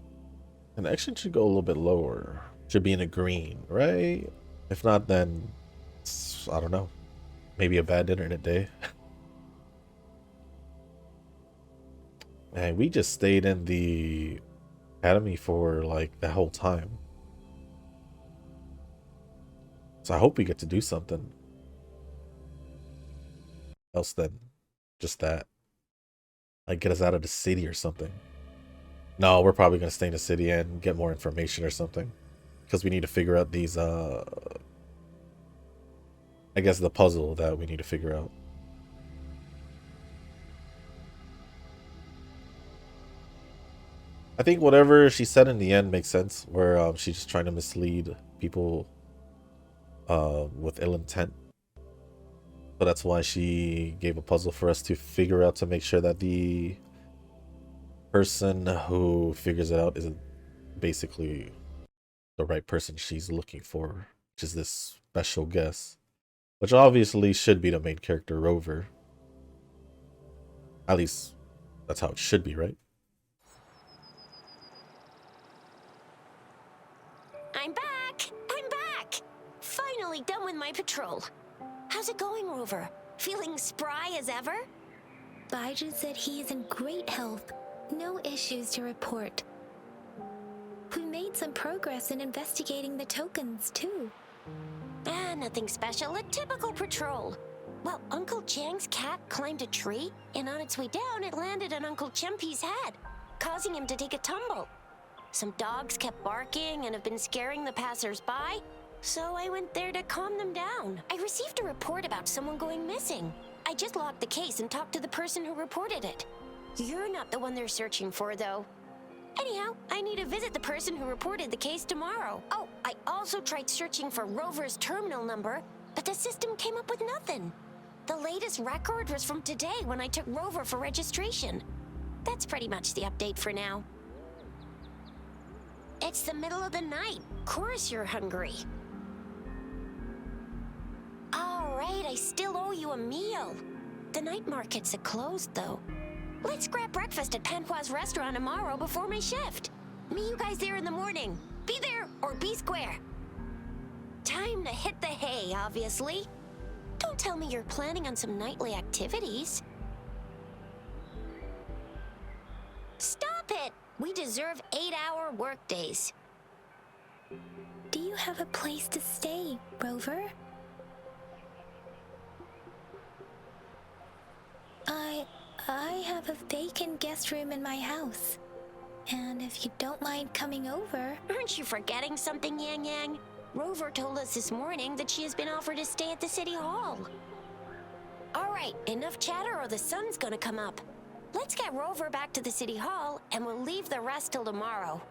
connection should go a little bit lower. Should be in the green, right? If not, then it's, I don't know. Maybe a bad internet day. And we just stayed in the academy for like the whole time. So I hope we get to do something else than just that. Like get us out of the city or something. No, we're probably going to stay in the city and get more information or something. Because we need to figure out these, I guess the puzzle that we need to figure out. I think whatever she said in the end makes sense, where she's just trying to mislead people with ill intent. So that's why she gave a puzzle for us to figure out, to make sure that the person who figures it out is basically the right person she's looking for, which is this special guest, which obviously should be the main character, Rover. At least that's how it should be, right? I'm back! I'm back! Finally done with my patrol. How's it going, Rover? Feeling spry as ever? Baiju said he is in great health. No issues to report. We made some progress in investigating the tokens, too. Nothing special. A typical patrol. Well, Uncle Chang's cat climbed a tree, and on its way down, it landed on Uncle Chempi's head, causing him to take a tumble. Some dogs kept barking and have been scaring the passers-by, so I went there to calm them down. I received a report about someone going missing. I just locked the case and talked to the person who reported it. You're not the one they're searching for, though. Anyhow, I need to visit the person who reported the case tomorrow. Oh, I also tried searching for Rover's terminal number, but the system came up with nothing. The latest record was from today when I took Rover for registration. That's pretty much the update for now. It's the middle of the night. Course you're hungry. All right, I still owe you a meal. The night markets are closed, though. Let's grab breakfast at Panhua's restaurant tomorrow before my shift. Meet you guys there in the morning. Be there or be square. Time to hit the hay, obviously. Don't tell me you're planning on some nightly activities. Stop it! We deserve 8-hour workdays. Do you have a place to stay, Rover? I have a vacant guest room in my house. And if you don't mind coming over... Aren't you forgetting something, Yang Yang? Rover told us this morning that she has been offered to stay at the City Hall. All right, enough chatter or the sun's gonna come up. Let's get Rover back to the City Hall, and we'll leave the rest till tomorrow.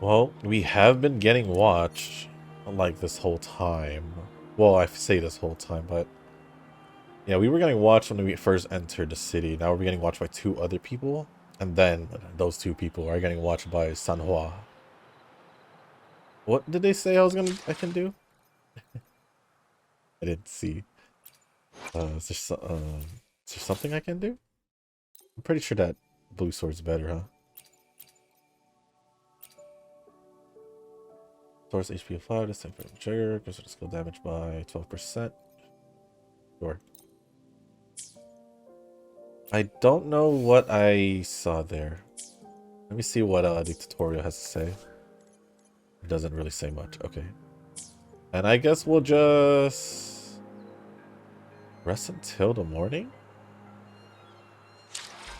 Well, we have been getting watched like this whole time. Well, I say this whole time, but yeah, we were getting watched when we first entered the city. Now we're getting watched by 2 other people, and then those 2 people are getting watched by Sanhua. What did they say I can do? I didn't see. Is there something I can do? I'm pretty sure that blue sword's better, huh? Source HP of 5, the same for the trigger, goes to skill damage by 12%. Sure. I don't know what I saw there. Let me see what the tutorial has to say. It doesn't really say much. Okay. And I guess we'll just rest until the morning?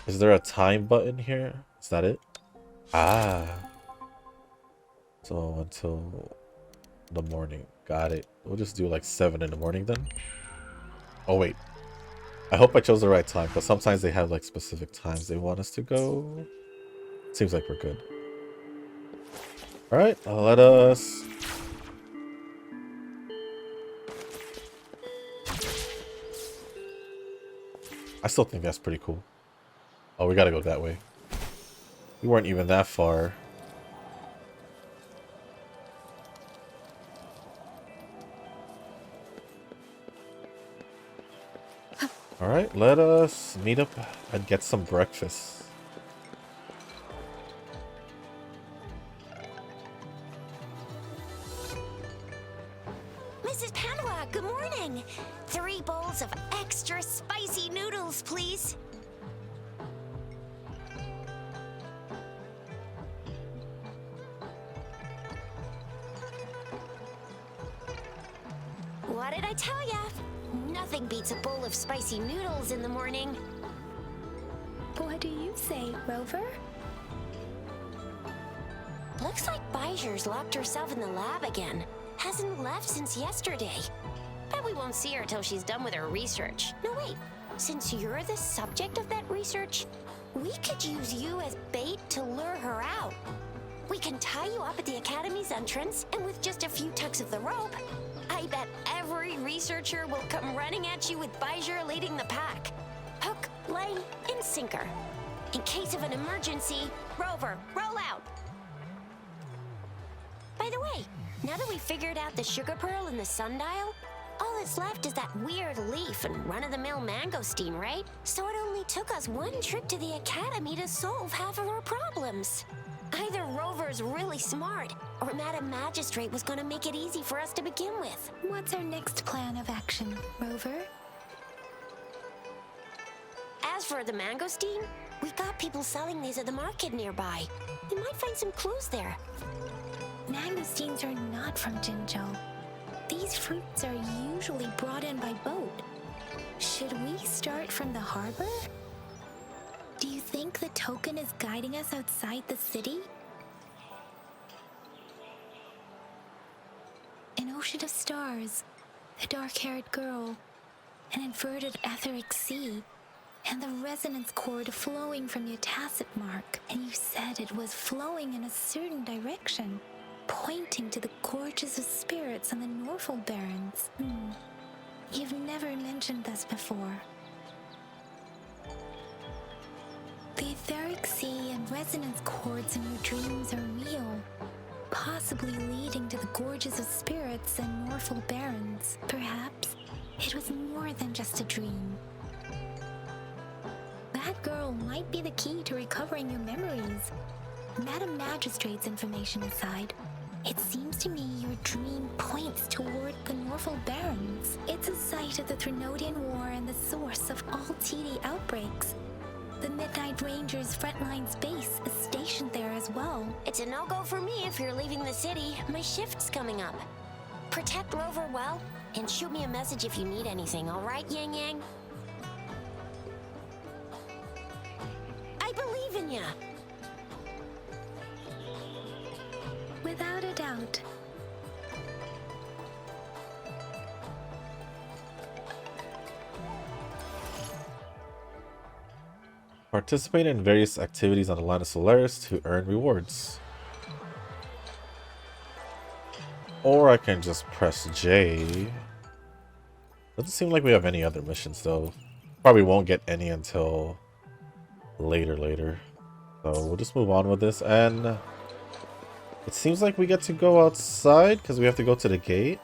Is there a time button here? Is that it? Ah. So until the morning. Got it. We'll just do like 7 in the morning then. Oh wait. I hope I chose the right time, because sometimes they have like specific times they want us to go. Seems like we're good. Alright, let us... I still think that's pretty cool. Oh, we gotta go that way. We weren't even that far. Alright, let us meet up and get some breakfast. Mrs. Panhua, good morning. 3 bowls of extra spicy noodles, please. What did I tell ya? Nothing beats a bowl of spicy noodles in the morning. What do you say, Rover? Looks like Voyager's locked herself in the lab again. Hasn't left since yesterday. Bet we won't see her till she's done with her research. No, wait. Since you're the subject of that research, we could use you as bait to lure her out. We can tie you up at the Academy's entrance, and with just a few tugs of the rope, I bet every researcher will come running at you with Voyager leading the pack. Hook, line, and sinker. In case of an emergency, Rover, roll out! By the way, now that we figured out the sugar pearl and the sundial, all that's left is that weird leaf and run-of-the-mill mangosteen, right? So it only took us one trip to the academy to solve half of our problems. Either Rover's really smart, or Madam Magistrate was gonna make it easy for us to begin with. What's our next plan of action, Rover? As for the mangosteen, we got people selling these at the market nearby. We might find some clues there. Mangosteens are not from Jinzhou. These fruits are usually brought in by boat. Should we start from the harbor? Do you think the token is guiding us outside the city? An ocean of stars, a dark-haired girl, an inverted etheric sea, and the resonance cord flowing from your tacit mark. And you said it was flowing in a certain direction, pointing to the gorges of spirits on the Norfolk Barrens. You've never mentioned this before. The etheric sea and resonance cords in your dreams are real, possibly leading to the gorges of spirits and Norfolk Barrens. Perhaps it was more than just a dream. That girl might be the key to recovering your memories. Madam Magistrate's information aside, it seems to me your dream points toward the Norfolk Barrens. It's a site of the Threnodian War and the source of all TD outbreaks. The Midnight Rangers' frontline base is stationed there as well. It's a no-go for me if you're leaving the city. My shift's coming up. Protect Rover well, and shoot me a message if you need anything, all right, Yang Yang? I believe in ya! Without a doubt. Participate in various activities on the line of Solaris to earn rewards. Or I can just press J. Doesn't seem like we have any other missions though. Probably won't get any until later. So we'll just move on with this, and it seems like we get to go outside because we have to go to the gate.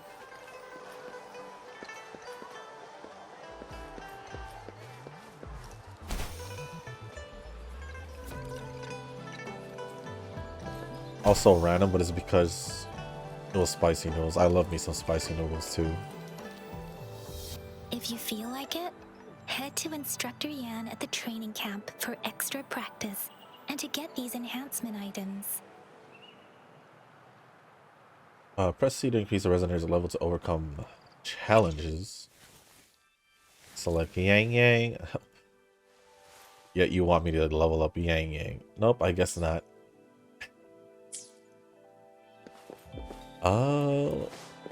Also random, but it's because it was spicy noodles. I love me some spicy noodles too. If you feel like it, head to Instructor Yan at the training camp for extra practice and to get these enhancement items. Press C to increase the Resonator's level to overcome challenges. Select Yang Yang. Yet you want me to level up Yang Yang. Nope, I guess not.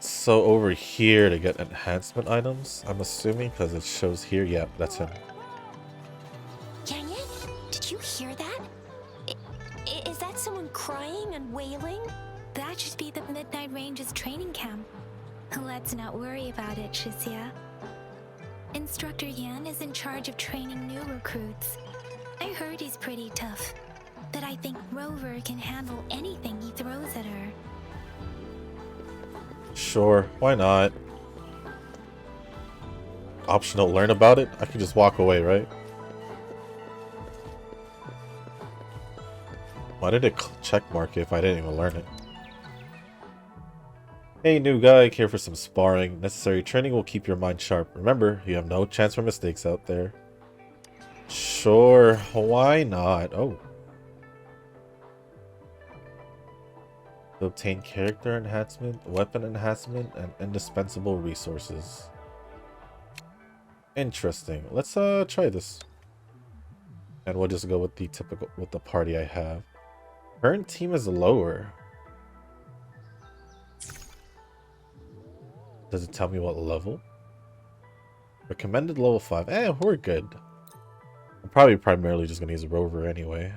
So over here to get enhancement items, I'm assuming, because it shows here. Yeah, that's him. Yang Yang, did you hear that? Is that someone crying and wailing? That should be the Midnight Ranges training camp. Let's not worry about it, Shixia. Instructor Yan is in charge of training new recruits. I heard he's pretty tough, but I think Rover can handle anything he throws at her. Sure, why not? Optional, learn about it? I could just walk away, right? Why did it check mark if I didn't even learn it? Hey, new guy, here for some sparring. Necessary training will keep your mind sharp. Remember, you have no chance for mistakes out there. Sure, why not? Oh. To obtain character enhancement, weapon enhancement, and indispensable resources. Interesting. Let's try this. And we'll just go with the typical, with the party I have. Current team is lower. Does it tell me what level? Recommended level 5. We're good. I'm probably primarily just gonna use a Rover anyway.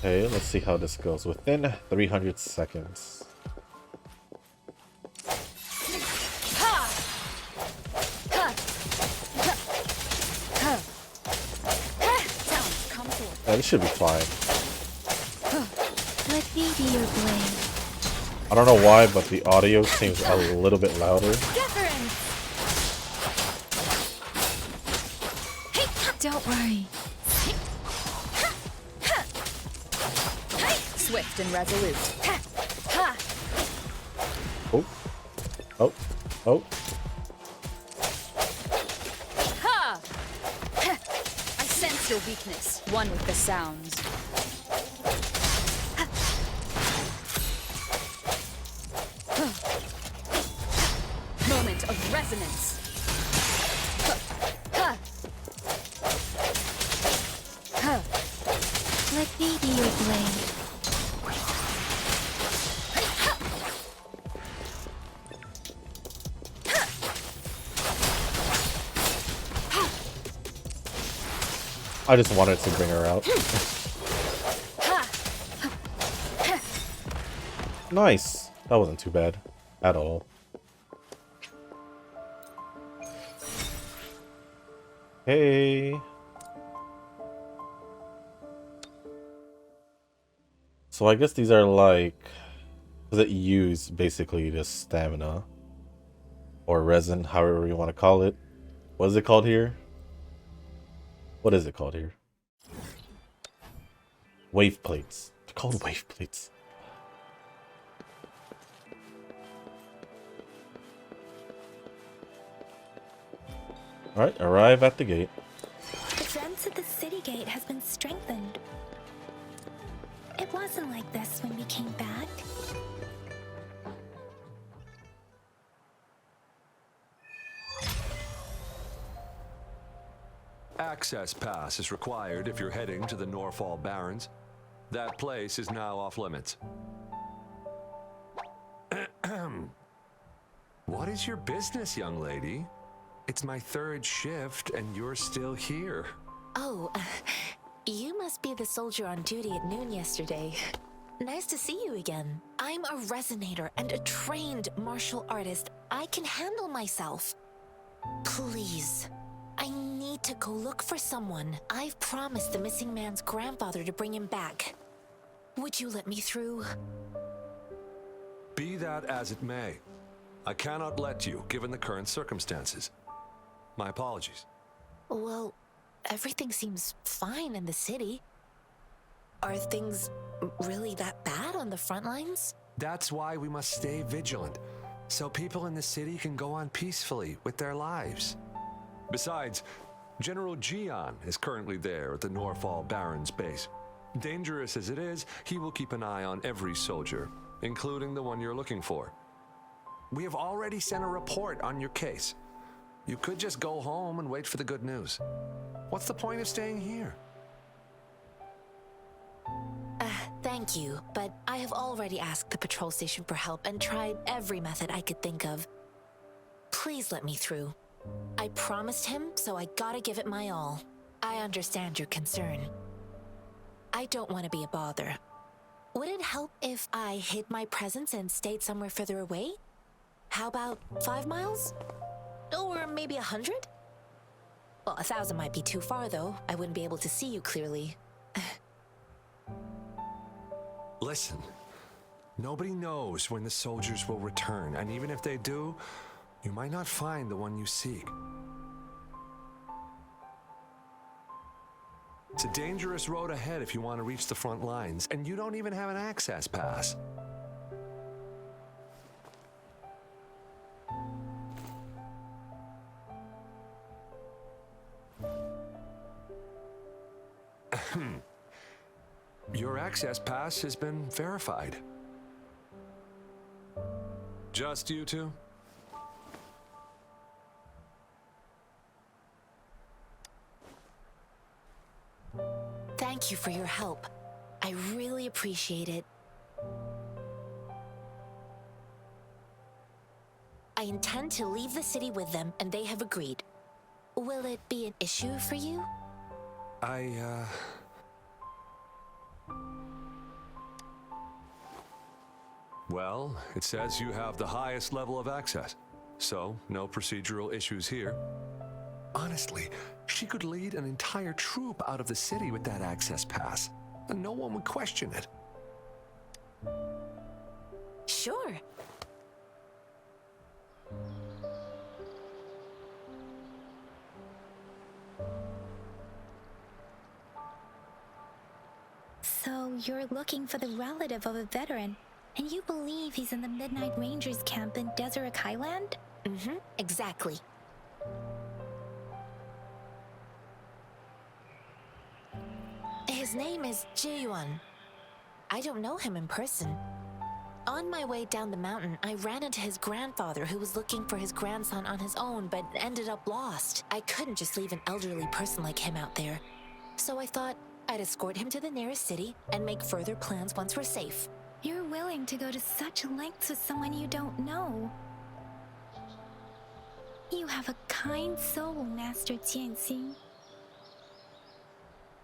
Okay, let's see how this goes. Within 300 seconds. it should be fine. Let me be your blade. I don't know why, but the audio seems a little bit louder. Don't worry. Swift and resolute. Oh. Oh. Oh. Ha! I sense your weakness. One with the sounds. Moment of resonance. Let me be your blade. I just wanted to bring her out. Nice. That wasn't too bad at all. Hey. So I guess these are like, does it use basically the stamina or resin, however you want to call it. What is it called here? What is it called here? Wave plates. They're called wave plates. Alright, arrive at the gate. The fence at the city gate has been strengthened. It wasn't like this when we came back. Access pass is required if you're heading to the Northfall Barrens. That place is now off limits. What is your business, young lady? It's my third shift and you're still here. Oh, you must be the soldier on duty at noon yesterday. Nice to see you again. I'm a resonator and a trained martial artist. I can handle myself. Please, I need to go look for someone. I've promised the missing man's grandfather to bring him back. Would you let me through? Be that as it may, I cannot let you, given the current circumstances. My apologies. Well, everything seems fine in the city. Are things really that bad on the front lines? That's why we must stay vigilant, so people in the city can go on peacefully with their lives. Besides, General Jiyan is currently there at the Northfall Barrens base. Dangerous as it is, he will keep an eye on every soldier, including the one you're looking for. We have already sent a report on your case. You could just go home and wait for the good news. What's the point of staying here? Thank you, but I have already asked the patrol station for help and tried every method I could think of. Please let me through. I promised him, so I gotta give it my all. I understand your concern. I don't want to be a bother. Would it help if I hid my presence and stayed somewhere further away? How about 5 miles? Or maybe 100? Well, 1,000 might be too far, though. I wouldn't be able to see you clearly. Listen, nobody knows when the soldiers will return, and even if they do, you might not find the one you seek. It's a dangerous road ahead if you want to reach the front lines, and you don't even have an access pass. Your access pass has been verified. Just you two? Thank you for your help. I really appreciate it. I intend to leave the city with them, and they have agreed. Will it be an issue for you? Well, it says you have the highest level of access, so no procedural issues here. Honestly, she could lead an entire troop out of the city with that access pass, and no one would question it. Sure. So you're looking for the relative of a veteran, and you believe he's in the Midnight Rangers camp in Desolated Highland? Mm-hmm, exactly. His name is Jiyan. I don't know him in person. On my way down the mountain, I ran into his grandfather who was looking for his grandson on his own but ended up lost. I couldn't just leave an elderly person like him out there. So I thought I'd escort him to the nearest city and make further plans once we're safe. You're willing to go to such lengths with someone you don't know. You have a kind soul, Master Jiyan.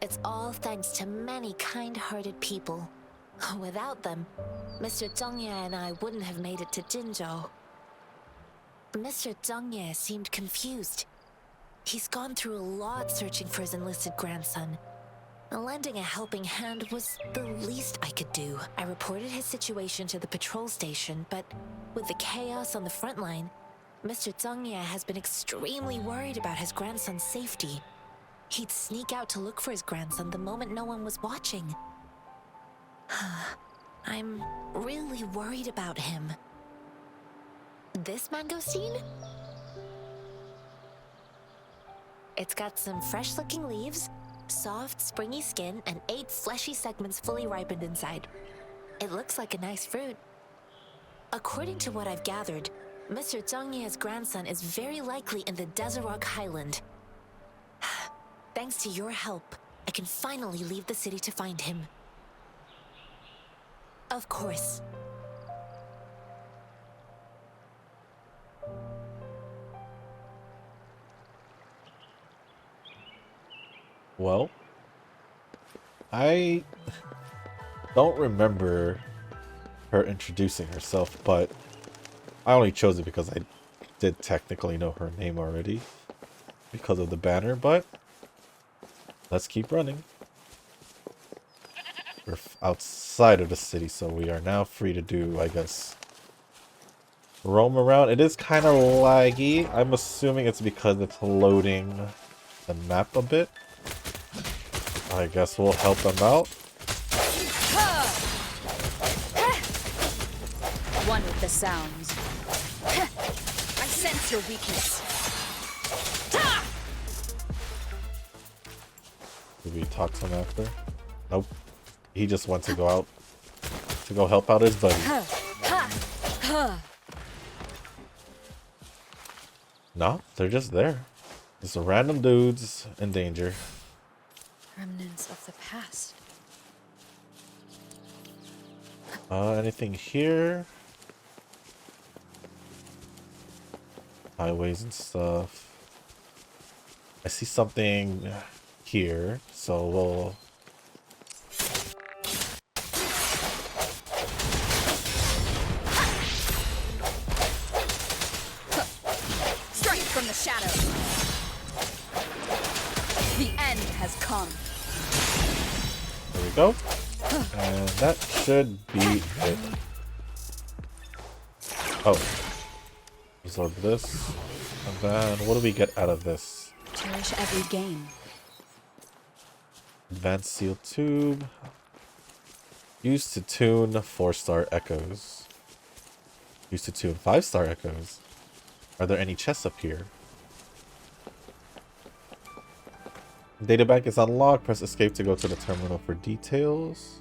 It's all thanks to many kind-hearted people. Without them, Mr. Zhengye and I wouldn't have made it to Jinzhou. Mr. Zhengye seemed confused. He's gone through a lot searching for his enlisted grandson. Lending a helping hand was the least I could do. I reported his situation to the patrol station, but with the chaos on the front line, Mr. Zhengye has been extremely worried about his grandson's safety. He'd sneak out to look for his grandson the moment no one was watching. I'm really worried about him. This mangosteen? It's got some fresh-looking leaves, soft, springy skin, and 8 fleshy segments fully ripened inside. It looks like a nice fruit. According to what I've gathered, Mr. Zhengye's grandson is very likely in the Desolated Highland. Thanks to your help, I can finally leave the city to find him. Of course. Well, I don't remember her introducing herself, but I only chose it because I did technically know her name already because of the banner, but let's keep running. We're outside of the city, so we are now free to do, I guess, roam around. It is kind of laggy. I'm assuming it's because it's loading the map a bit. I guess we'll help them out. One with the sounds. I sense your weakness. Did we talk to him after? Nope. He just went to go out to go help out his buddy. No, they're just there. Just random dudes in danger. Remnants of the past. Anything here? Highways and stuff. I see something here, so we'll... Strength from the shadows. The end has come. There we go. And that should be it. Oh. Absorb this. And then what do we get out of this? Cherish every game. Advanced seal tube. Used to tune 4-star echoes. Used to tune 5-star echoes. Are there any chests up here? Databank is unlocked. Press escape to go to the terminal for details.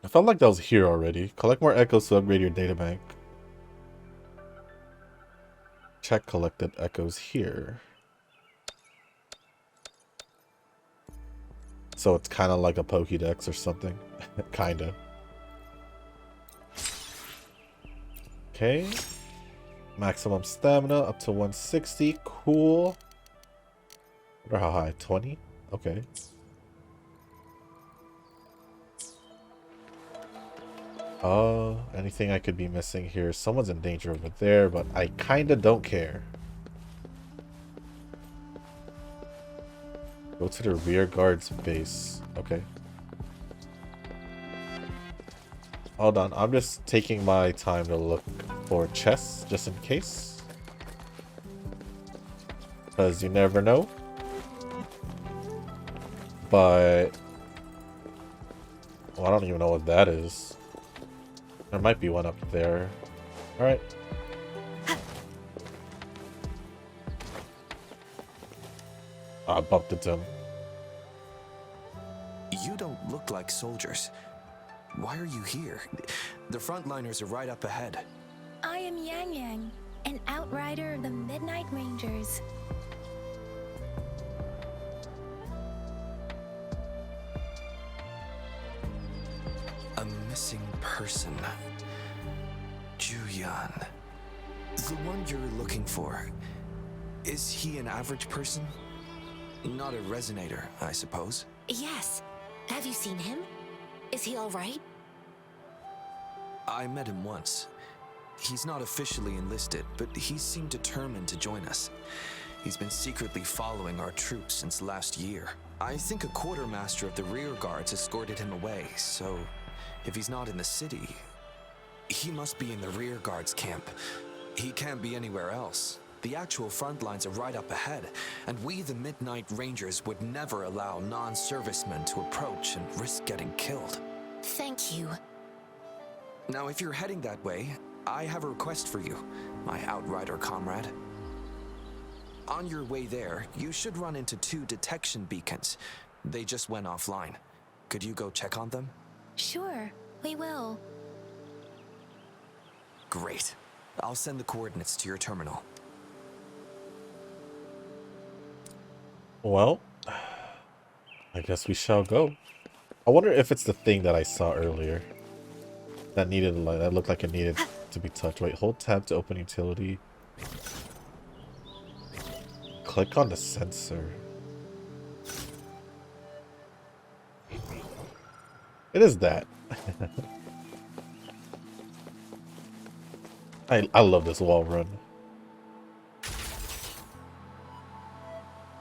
I felt like that was here already. Collect more echoes to upgrade your databank. Check collected echoes here. So it's kind of like a Pokédex or something. Kinda. Okay. Maximum stamina up to 160. Cool. I wonder how high? 20? Okay. Anything I could be missing here? Someone's in danger over there, but I kinda don't care. Go to the rear guard's base. Okay. Hold on, I'm just taking my time to look for chests, just in case. Because you never know. But... well, I don't even know what that is. There might be one up there. Alright. I bumped into him. You don't look like soldiers. Why are you here? The frontliners are right up ahead. I am Yang Yang, an outrider of the Midnight Rangers. A missing person. Jiyan. The one you're looking for. Is he an average person? Not a resonator, I suppose. Yes. Have you seen him? Is he all right? I met him once. He's not officially enlisted, but he seemed determined to join us. He's been secretly following our troops since last year. I think a quartermaster of the rear guards escorted him away, so if he's not in the city, he must be in the rear guards camp. He can't be anywhere else. The actual front lines are right up ahead, and we, the Midnight Rangers, would never allow non-servicemen to approach and risk getting killed. Thank you. Now, if you're heading that way, I have a request for you, my outrider comrade. On your way there, you should run into 2 detection beacons. They just went offline. Could you go check on them? Sure, we will. Great. I'll send the coordinates to your terminal. Well, I guess we shall go. I wonder if it's the thing that I saw earlier. That looked like it needed to be touched. Wait, hold tab to open utility. Click on the sensor. It is that. I love this wall run.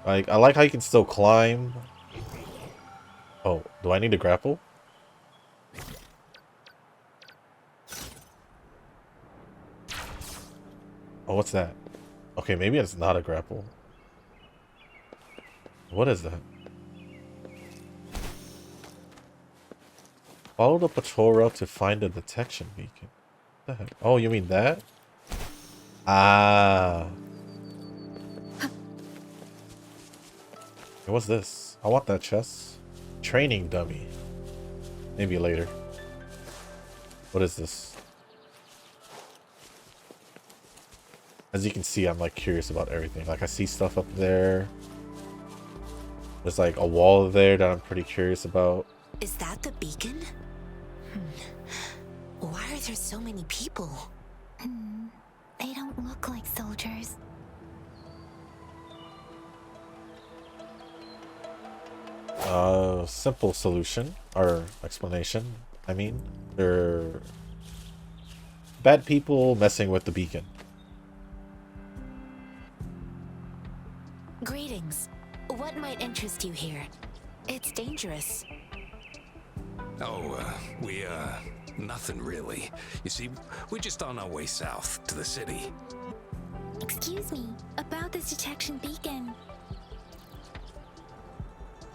Like, I like how you can still climb. Oh, do I need to grapple? Oh, what's that? Okay, maybe it's not a grapple. What is that? Follow the patrol route to find a detection beacon. What the heck? Oh, you mean that? Ah. Hey, what's this? I want that chest. Training dummy. Maybe later. What is this? As you can see, I'm like curious about everything. Like, I see stuff up there. There's like a wall there that I'm pretty curious about. Is that the beacon? Why are there so many people? They don't look like soldiers. Simple solution or explanation. I mean, they're bad people messing with the beacon. Greetings. What might interest you here? It's dangerous. Oh, nothing really. You see, we're just on our way south to the city. Excuse me, about this detection beacon.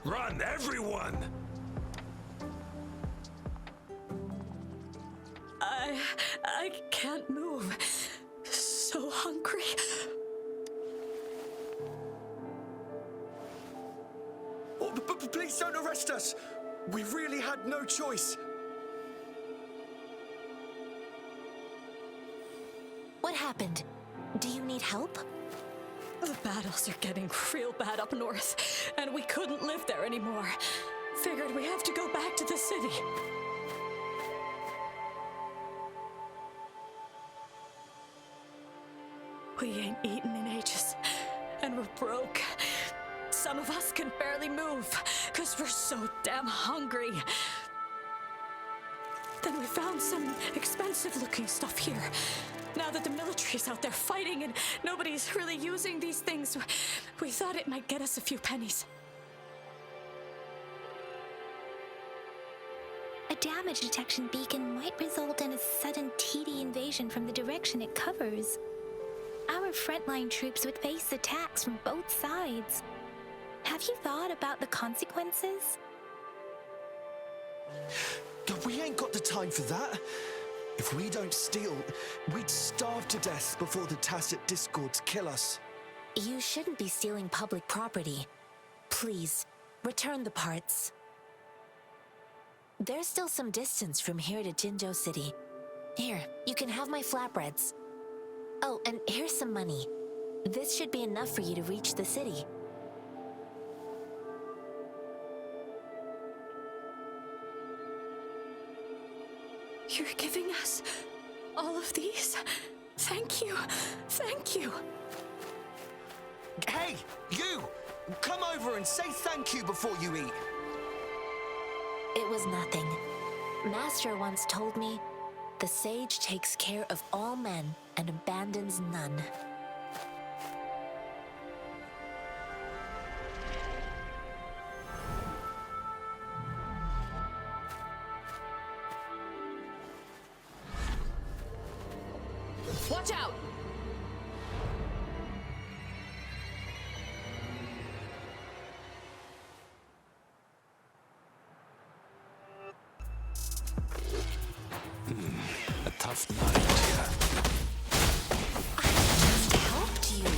Run, everyone! I can't move. So hungry. Oh, please don't arrest us! We really had no choice. What happened? Do you need help? The battles are getting real bad up north, and we couldn't live there anymore. Figured we have to go back to the city. We ain't eaten in ages, and we're broke. Some of us can barely move, because we're so damn hungry. Then we found some expensive-looking stuff here. Now that the military's out there fighting and nobody's really using these things, we thought it might get us a few pennies. damage detection beacon might result in a sudden TD invasion from the direction it covers. Our frontline troops would face attacks from both sides. Have you thought about the consequences? We ain't got the time for that. If we don't steal, we'd starve to death before the tacit discords kill us. You shouldn't be stealing public property. Please, return the parts. There's still some distance from here to Jinzhou City. Here, you can have my flatbreads. Oh, and here's some money. This should be enough for you to reach the city. You're giving us all of these? Thank you. Thank you. Hey, you! Come over and say thank you before you eat. It was nothing. Master once told me, the sage takes care of all men and abandons none. Watch out! A tough night, yeah. I just helped you.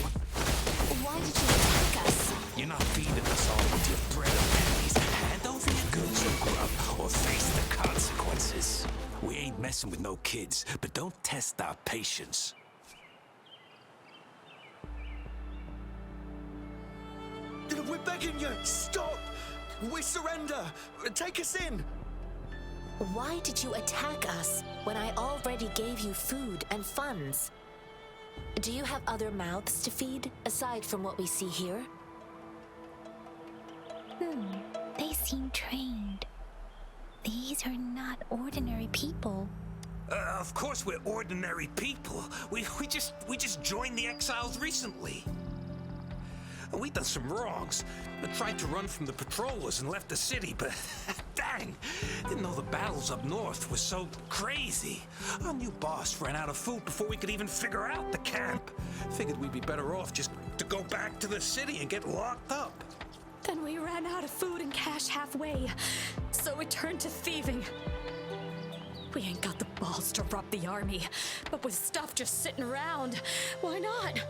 Why did you attack us? You're not feeding us all with your bread and pennies. Hand over your goods or grub, or face the consequences. We ain't messing with no kids, but don't test our patience. We're begging you, stop! We surrender! Take us in! Why did you attack us when I already gave you food and funds? Do you have other mouths to feed, aside from what we see here? They seem trained. These are not ordinary people. Of course we're ordinary people. We just joined the exiles recently. We done some wrongs. I tried to run from the patrollers and left the city, but dang, didn't know the battles up north were so crazy. Our new boss ran out of food before we could even figure out the camp. Figured we'd be better off just to go back to the city and get locked up. Then we ran out of food and cash halfway, so we turned to thieving. We ain't got the balls to rob the army, but with stuff just sitting around, why not?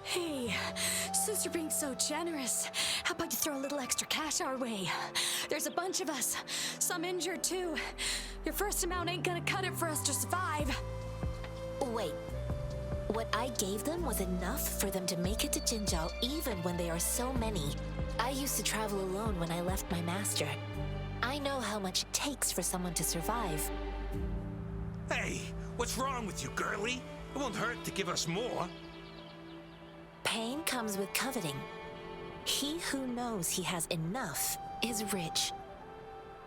Hey, since you're being so generous, how about you throw a little extra cash our way? There's a bunch of us, some injured too. Your first amount ain't gonna cut it for us to survive. Wait, what I gave them was enough for them to make it to Jinzhou even when they are so many. I used to travel alone when I left my master. I know how much it takes for someone to survive. Hey, what's wrong with you, girlie? It won't hurt to give us more. Pain comes with coveting. He who knows he has enough is rich.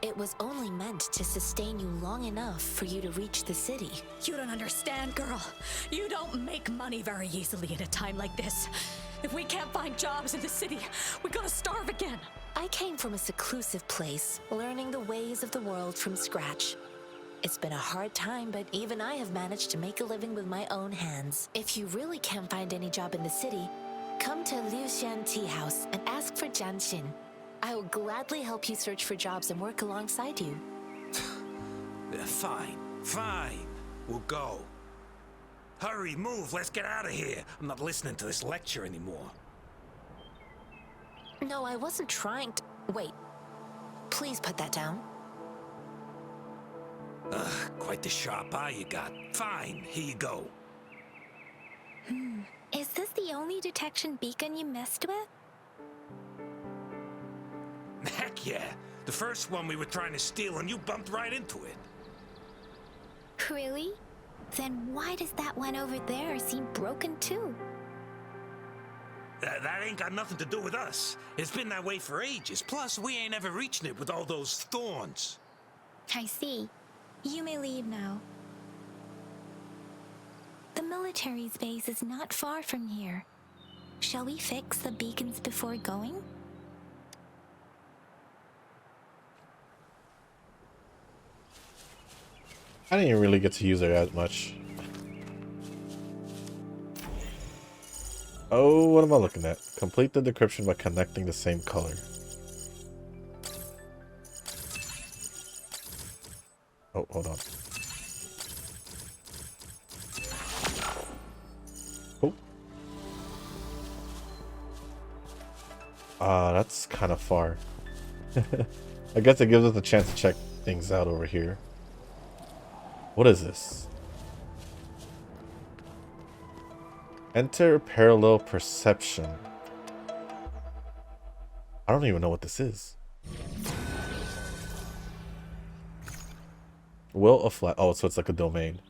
It was only meant to sustain you long enough for you to reach the city. You don't understand, girl. You don't make money very easily at a time like this. If we can't find jobs in the city, we're gonna starve again. I came from a seclusive place, learning the ways of the world from scratch. It's been a hard time, but even I have managed to make a living with my own hands. If you really can't find any job in the city, come to Liuxian Tea House and ask for Jianxin. I will gladly help you search for jobs and work alongside you. Fine. We'll go. Hurry, move, let's get out of here. I'm not listening to this lecture anymore. No, I wasn't trying to... Wait. Please put that down. Quite the sharp eye you got. Fine, here you go. Is this the only detection beacon you messed with? Heck yeah. The first one we were trying to steal and you bumped right into it. Really? Then why does that one over there seem broken too? That ain't got nothing to do with us. It's been that way for ages. Plus, we ain't ever reaching it with all those thorns. I see. You may leave now. The military's base is not far from here. Shall we fix the beacons before going? I didn't really get to use her as much. Oh, what am I looking at? Complete the decryption by connecting the same color. Oh, hold on. Oh. That's kind of far. I guess it gives us a chance to check things out over here. What is this? Enter parallel perception. I don't even know what this is. Will of flat. Oh, so it's like a domain.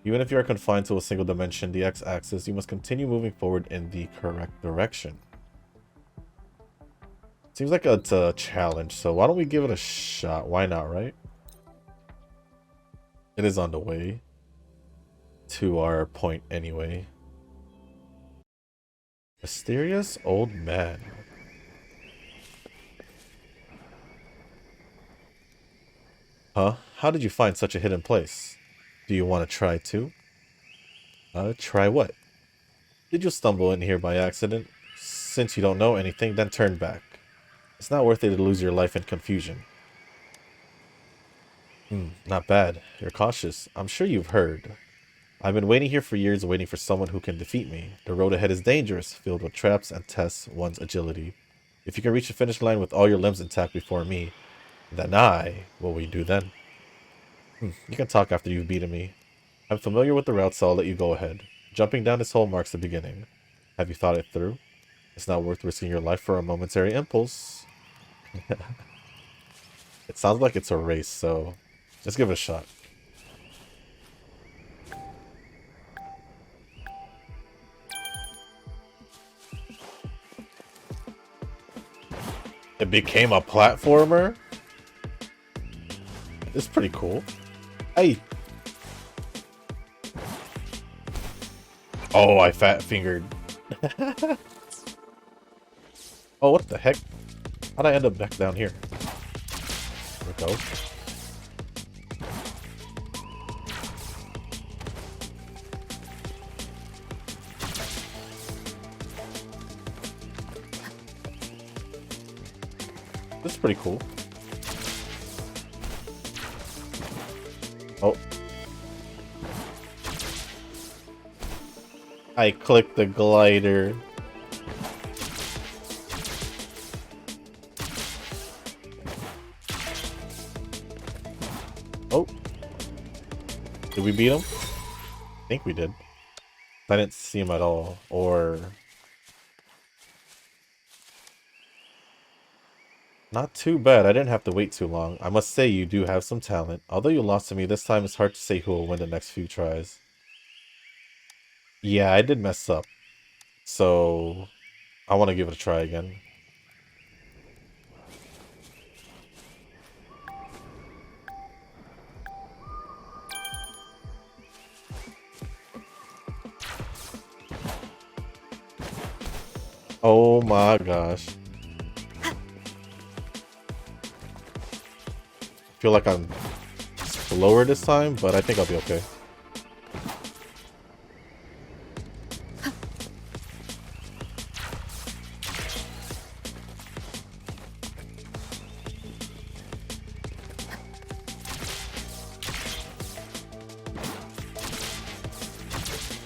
Even if you are confined to a single dimension, the x-axis, you must continue moving forward in the correct direction. Seems like it's a challenge, so why don't we give it a shot? Why not, right? It is on the way to our point anyway. Mysterious old man. Huh? How did you find such a hidden place? Do you want to try too? Try what? Did you stumble in here by accident? Since you don't know anything, then turn back. It's not worth it to lose your life in confusion. Not bad. You're cautious. I'm sure you've heard. I've been waiting here for years, waiting for someone who can defeat me. The road ahead is dangerous, filled with traps and tests one's agility. If you can reach the finish line with all your limbs intact before me, then what will you do then? You can talk after you've beaten me. I'm familiar with the route, so I'll let you go ahead. Jumping down this hole marks the beginning. Have you thought it through? It's not worth risking your life for a momentary impulse. It sounds like it's a race, so let's give it a shot. It became a platformer? It's pretty cool. Hey! Oh, I fat fingered. Oh, what the heck? How'd I end up back down here? There we go. This is pretty cool. Oh. I clicked the glider. Oh. Did we beat him? I think we did. I didn't see him at all. Or... not too bad. I didn't have to wait too long. I must say you do have some talent. Although you lost to me this time, it's hard to say who will win the next few tries. Yeah, I did mess up. So, I want to give it a try again. Oh my gosh. Feel like I'm slower this time, but I think I'll be okay.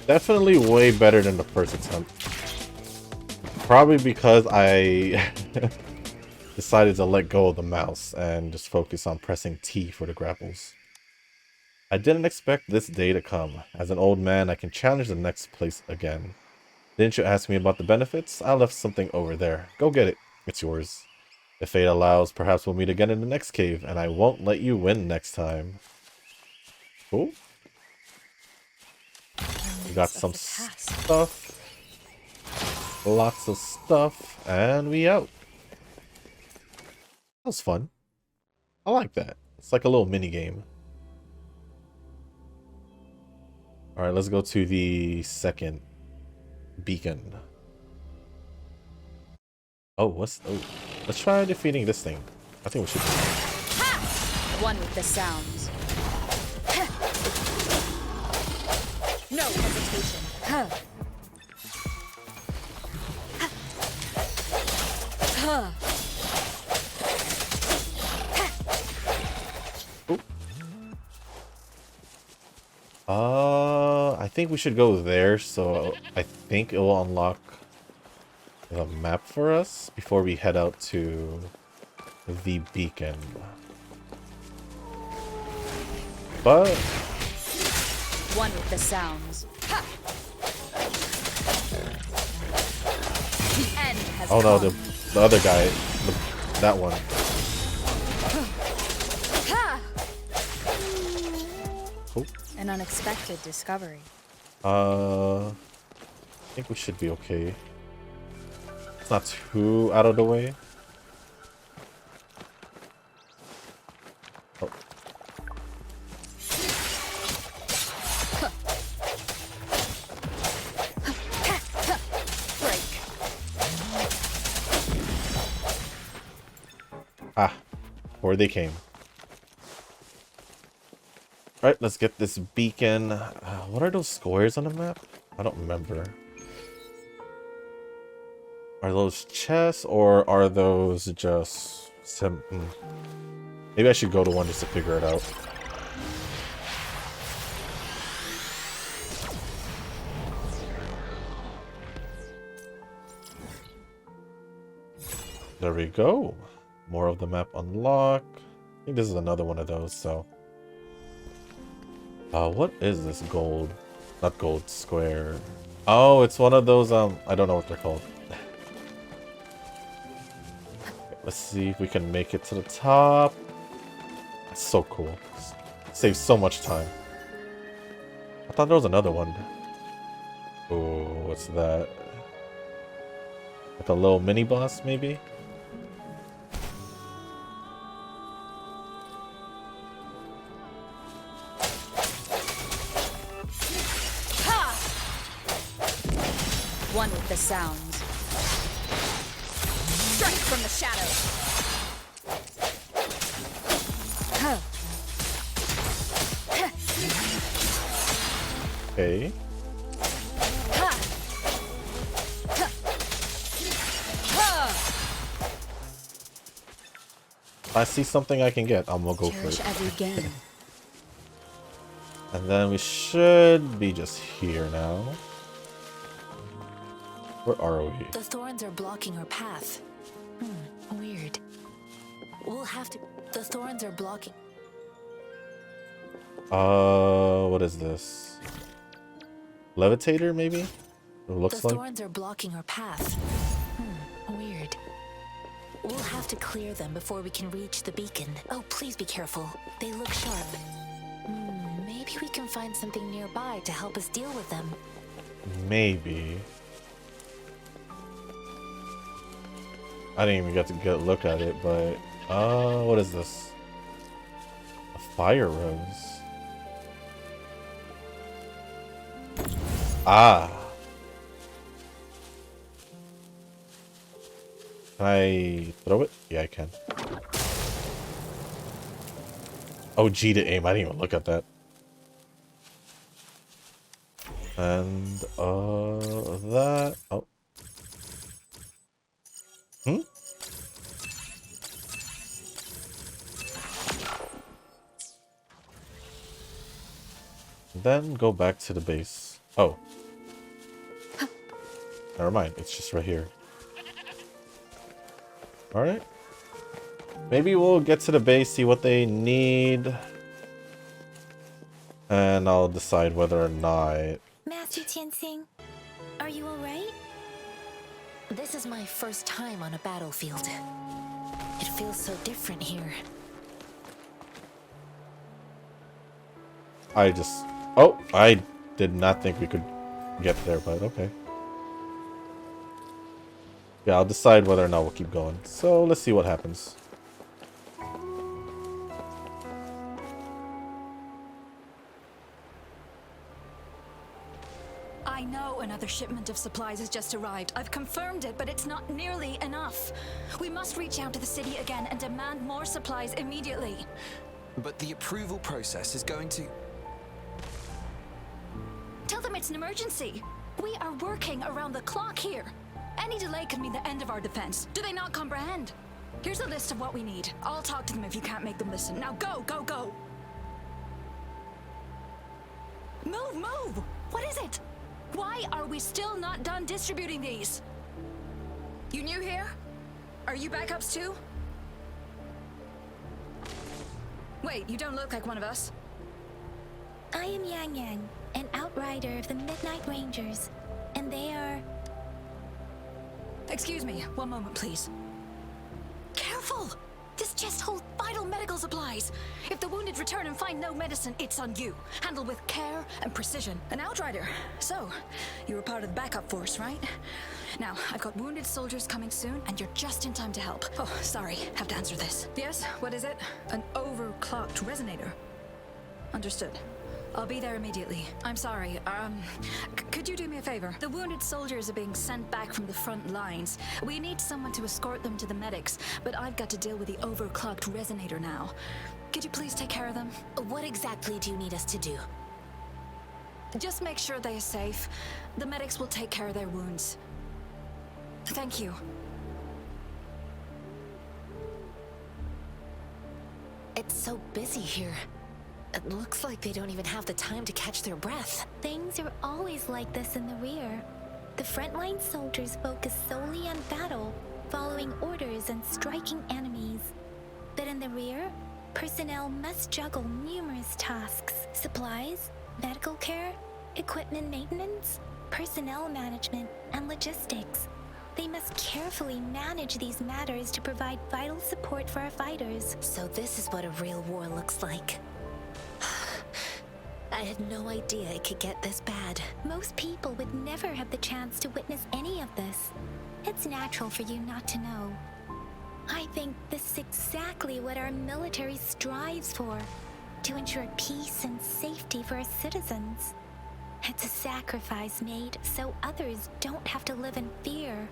Definitely way better than the first attempt. Probably because I decided to let go of the mouse and just focus on pressing T for the grapples. I didn't expect this day to come. As an old man, I can challenge the next place again. Didn't you ask me about the benefits? I left something over there. Go get it. It's yours. If fate allows, perhaps we'll meet again in the next cave, and I won't let you win next time. Cool. We got some stuff. Lots of stuff. And we out. That was fun. I like that. It's like a little mini game. Alright, let's go to the second beacon. Oh, let's try defeating this thing. I think we should. One with the sounds. No hesitation. Huh. Huh. I think we should go there, so I think it will unlock the map for us before we head out to the beacon. But One with the sounds. Ha! The end has oh no, come. the other guy, that one. Ha! Oh. An unexpected discovery. I think we should be okay. It's not too out of the way. Oh. Break. Ah, where they came. Alright, let's get this beacon. What are those squares on the map? I don't remember. Are those chests or are those just some... Maybe I should go to one just to figure it out. There we go. More of the map unlock. I think this is another one of those, so... what is this gold? Not gold, square. Oh, it's one of those, I don't know what they're called. Let's see if we can make it to the top. That's so cool. Saves so much time. I thought there was another one. Oh, what's that? Like a little mini boss, maybe? One with the sounds. Strike from the shadows. Huh. Okay. Ha. Ha. Ha. If I see something I can get, I'm gonna go for Cherish it. every game. And then we should be just here now. Where are we? The thorns are blocking our path. Weird. We'll have to... The thorns are blocking... What is this? Levitator, maybe? It looks The like. thorns are blocking our path. Weird. We'll have to clear them before we can reach the beacon. Oh, please be careful. They look sharp. Maybe we can find something nearby to help us deal with them. Maybe. I didn't even get to get a look at it, but what is this? A fire rose. Ah. Can I throw it? Yeah, I can. Oh, G to aim. I didn't even look at that. And that. Oh. Then go back to the base. Oh. Never mind. It's just right here. Alright. Maybe we'll get to the base, see what they need. And I'll decide whether or not... Master Tianxing, are you alright? This is my first time on a battlefield. It feels so different here. I just... Oh! I did not think we could get there, but okay. Yeah, I'll decide whether or not we'll keep going. So, let's see what happens. I know another shipment of supplies has just arrived. I've confirmed it, but it's not nearly enough. We must reach out to the city again and demand more supplies immediately. But the approval process is going to... Tell the it's an emergency. We are working around the clock here. Any delay could mean the end of our defense. Do they not comprehend? Here's a list of what we need. I'll talk to them if you can't make them listen. Now go, go, go! Move, move! What is it? Why are we still not done distributing these? You new here? Are you backups too? Wait, you don't look like one of us. I am Jiyan, an outrider of the Midnight Rangers, and they are... Excuse me, one moment please. Careful! This chest holds vital medical supplies. If the wounded return and find no medicine, it's on you. Handle with care and precision. An outrider. So, you were part of the backup force, right? Now, I've got wounded soldiers coming soon, and you're just in time to help. Oh, sorry, have to answer this. Yes, what is it? An overclocked resonator. Understood. I'll be there immediately. I'm sorry, could you do me a favor? The wounded soldiers are being sent back from the front lines. We need someone to escort them to the medics, but I've got to deal with the overclocked resonator now. Could you please take care of them? What exactly do you need us to do? Just make sure they're safe. The medics will take care of their wounds. Thank you. It's so busy here. It looks like they don't even have the time to catch their breath. Things are always like this in the rear. The frontline soldiers focus solely on battle, following orders and striking enemies. But in the rear, personnel must juggle numerous tasks: supplies, medical care, equipment maintenance, personnel management, and logistics. They must carefully manage these matters to provide vital support for our fighters. So this is what a real war looks like. I had no idea it could get this bad. Most people would never have the chance to witness any of this. It's natural for you not to know. I think this is exactly what our military strives for, to ensure peace and safety for our citizens. It's a sacrifice made so others don't have to live in fear.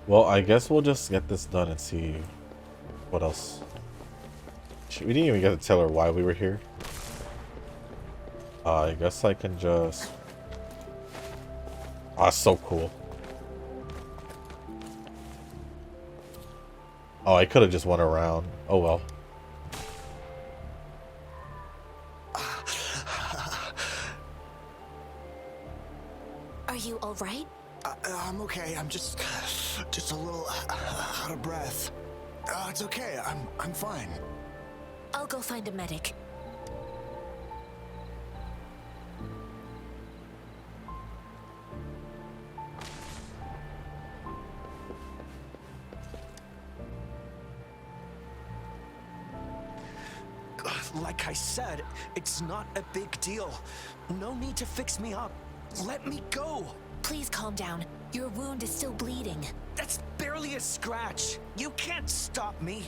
Well, I guess we'll just get this done and see what else. We didn't even get to tell her why we were here. I guess I can just... Oh, that's so cool. Oh, I could have just went around. Oh well. Are you all right? I'm okay. I'm just a little out of breath. It's okay. I'm fine. I'll go find a medic. Like I said, it's not a big deal. No need to fix me up. Let me go. Please calm down. Your wound is still bleeding. That's barely a scratch. You can't stop me.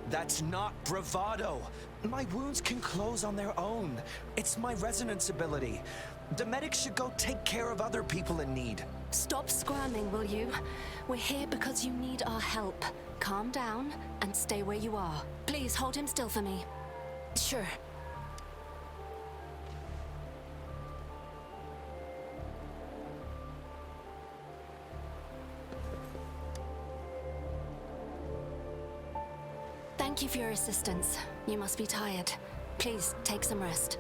That's not bravado. My wounds can close on their own. It's my resonance ability. The medics should go take care of other people in need. Stop squirming, will you? We're here because you need our help. Calm down and stay where you are. Please hold him still for me. Sure. Thank you for your assistance. You must be tired. Please take some rest.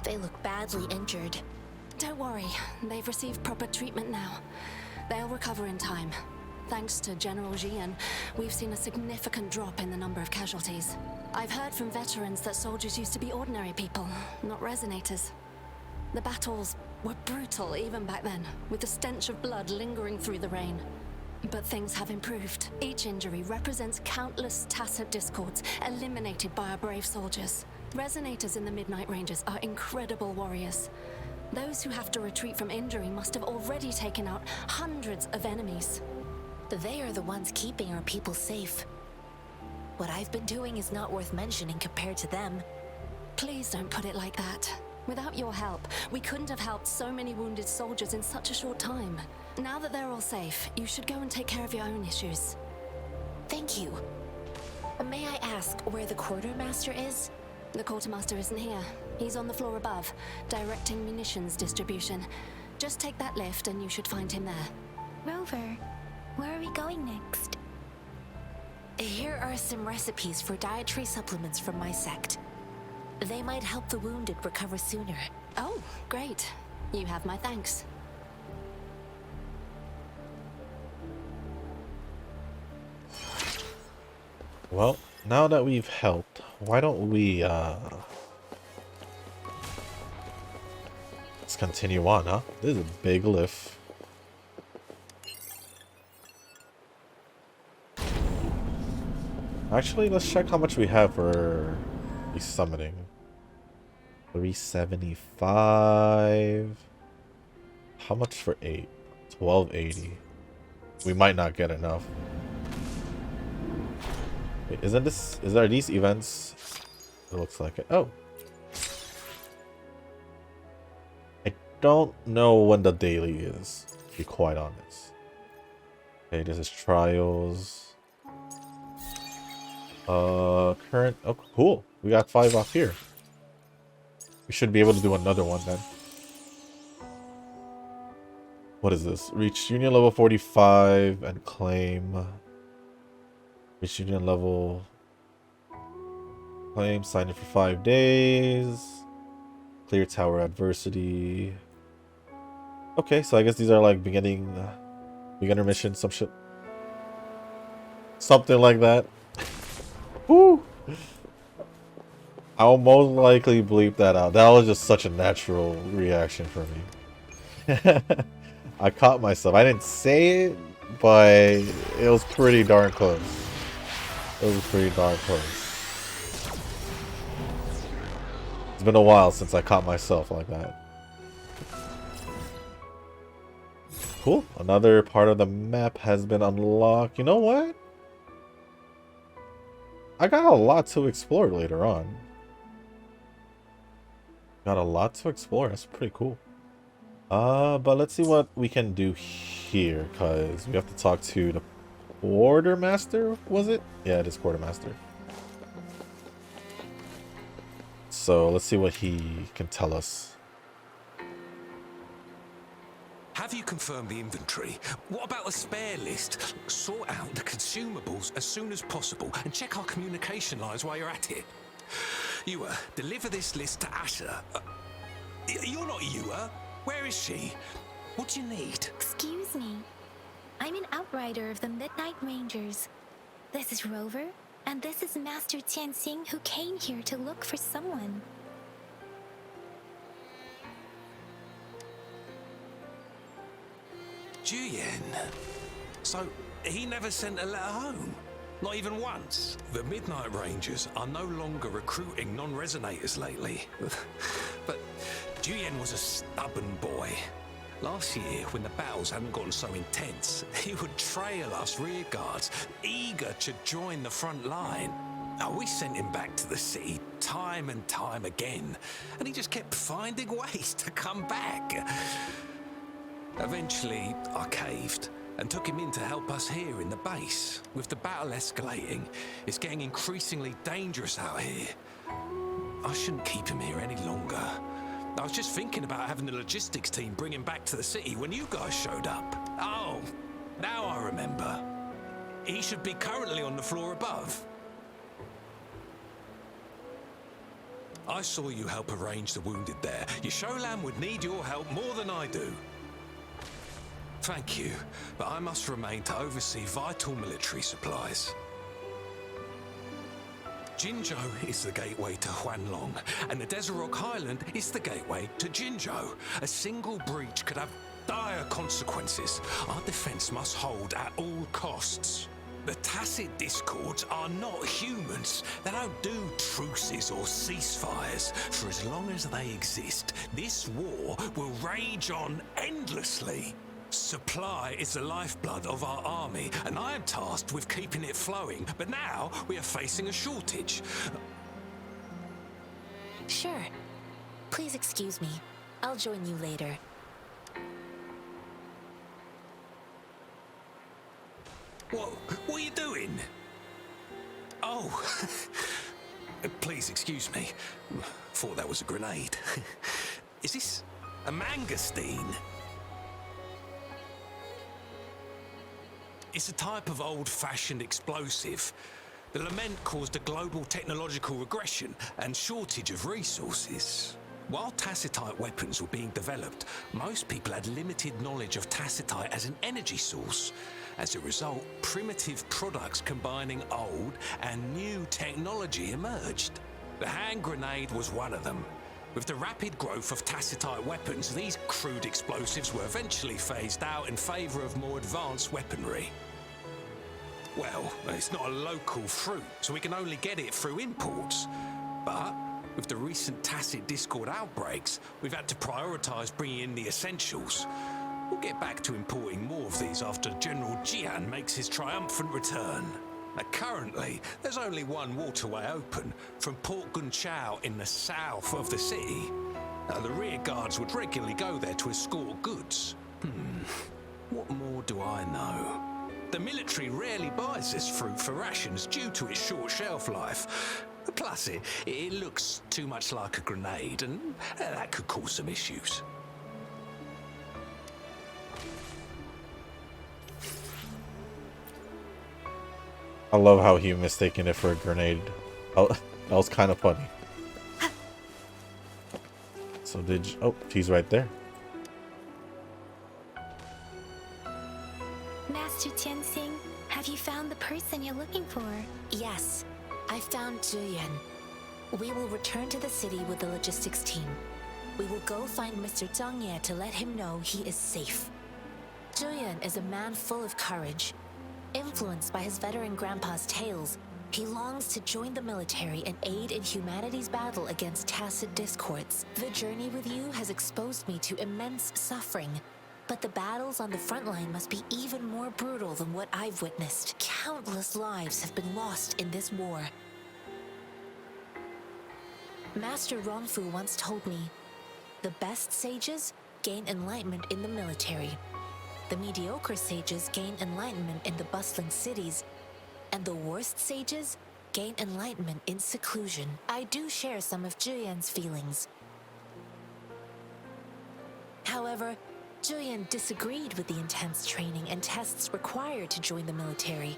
They look badly injured. Don't worry, they've received proper treatment now. They'll recover in time. Thanks to General Jiyan, we've seen a significant drop in the number of casualties. I've heard from veterans that soldiers used to be ordinary people, not resonators. The battles were brutal even back then, with the stench of blood lingering through the rain. But things have improved. Each injury represents countless tacit discords eliminated by our brave soldiers. Resonators in the Midnight Rangers are incredible warriors. Those who have to retreat from injury must have already taken out hundreds of enemies. They are the ones keeping our people safe. What I've been doing is not worth mentioning compared to them. Please don't put it like that. Without your help, we couldn't have helped so many wounded soldiers in such a short time. Now that they're all safe, you should go and take care of your own issues. Thank you. May I ask where the quartermaster is? The quartermaster isn't here. He's on the floor above, directing munitions distribution. Just take that lift and you should find him there. Rover, where are we going next? Here are some recipes for dietary supplements from my sect. They might help the wounded recover sooner. Oh, great. You have my thanks. Well, now that we've helped, why don't we let's continue on, huh? This is a big lift. Actually, let's check how much we have for resummoning. 375. How much for 8? 1280. We might not get enough. Wait, isn't this... Are these events? It looks like it. Oh. I don't know when the daily is, to be quite honest. Okay, this is trials. Current... Oh, cool. We got 5 off here. We should be able to do another one then. What is this? Reach union level 45 and claim. Reach union level. Claim. Sign in for 5 days. Clear tower adversity. Okay, so I guess these are like beginner missions, some shit. Something like that. Woo! I'll most likely bleep that out. That was just such a natural reaction for me. I caught myself. I didn't say it, but it was pretty darn close. It was pretty darn close. It's been a while since I caught myself like that. Cool. Another part of the map has been unlocked. You know what? I got a lot to explore later on. Got a lot to explore. That's pretty cool. But let's see what we can do here, because we have to talk to the quartermaster, was it? Yeah, it is quartermaster. So let's see what he can tell us. Have you confirmed the inventory? What about the spare list? Sort out the consumables as soon as possible and check our communication lines while you're at it. Ewa, deliver this list to Asher. You're not Ewa. Where is she? What do you need? Excuse me. I'm an outrider of the Midnight Rangers. This is Rover, and this is Master Tianxing, who came here to look for someone. Jiyan. So, he never sent a letter home? Not even once? The Midnight Rangers are no longer recruiting non-resonators lately. But Jiyan was a stubborn boy. Last year, when the battles hadn't gotten so intense, he would trail us rearguards, eager to join the front line. Now, we sent him back to the city time and time again, and he just kept finding ways to come back. Eventually, I caved and took him in to help us here in the base. With the battle escalating, it's getting increasingly dangerous out here. I shouldn't keep him here any longer. I was just thinking about having the logistics team bring him back to the city when you guys showed up. Oh, now I remember. He should be currently on the floor above. I saw you help arrange the wounded there. Your Sholan would need your help more than I do. Thank you, but I must remain to oversee vital military supplies. Jinzhou is the gateway to Huanlong, and the Desert Rock Highland is the gateway to Jinzhou. A single breach could have dire consequences. Our defense must hold at all costs. The tacit discords are not humans. They don't do truces or ceasefires. For as long as they exist, this war will rage on endlessly. Supply is the lifeblood of our army, and I am tasked with keeping it flowing. But now we are facing a shortage. Sure. Please excuse me. I'll join you later. What are you doing? Oh, Please excuse me. Thought that was a grenade. Is this a mangosteen? It's a type of old-fashioned explosive. The Lament caused a global technological regression and shortage of resources. While tacitite weapons were being developed, most people had limited knowledge of tacitite as an energy source. As a result, primitive products combining old and new technology emerged. The hand grenade was one of them. With the rapid growth of tacitite weapons, these crude explosives were eventually phased out in favor of more advanced weaponry. Well, it's not a local fruit, so we can only get it through imports. But with the recent tacit discord outbreaks, we've had to prioritize bringing in the essentials. We'll get back to importing more of these after General Jiyan makes his triumphant return. Now, currently, there's only one waterway open, from Port Gunchao in the south of the city. Now, the rear guards would regularly go there to escort goods. What more do I know? The military rarely buys this fruit for rations due to its short shelf life. Plus, it looks too much like a grenade, and that could cause some issues. I love how he mistaken it for a grenade. Oh, that was kind of funny. So did you, oh, she's right there. Master Jiyan, have you found the person you're looking for? Yes, I found Jiyan. We will return to the city with the logistics team. We will go find Mr. Zhang Ye to let him know he is safe. Jiyan is a man full of courage. Influenced by his veteran grandpa's tales, he longs to join the military and aid in humanity's battle against tacit discords. The journey with you has exposed me to immense suffering, but the battles on the front line must be even more brutal than what I've witnessed. Countless lives have been lost in this war. Master Ronfu once told me, the best sages gain enlightenment in the military. The mediocre sages gain enlightenment in the bustling cities, and the worst sages gain enlightenment in seclusion. I do share some of Jiyan's feelings. However, Jiyan disagreed with the intense training and tests required to join the military.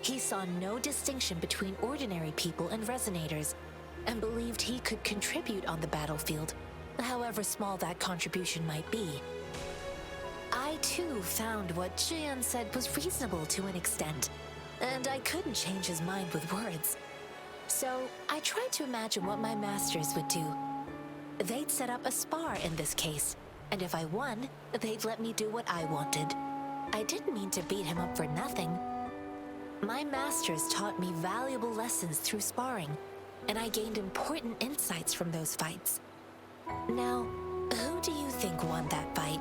He saw no distinction between ordinary people and resonators, and believed he could contribute on the battlefield, however small that contribution might be. I too found what Jiyan said was reasonable to an extent, and I couldn't change his mind with words. So I tried to imagine what my masters would do. They'd set up a spar in this case, and if I won, they'd let me do what I wanted. I didn't mean to beat him up for nothing. My masters taught me valuable lessons through sparring, and I gained important insights from those fights. Now, who do you think won that fight?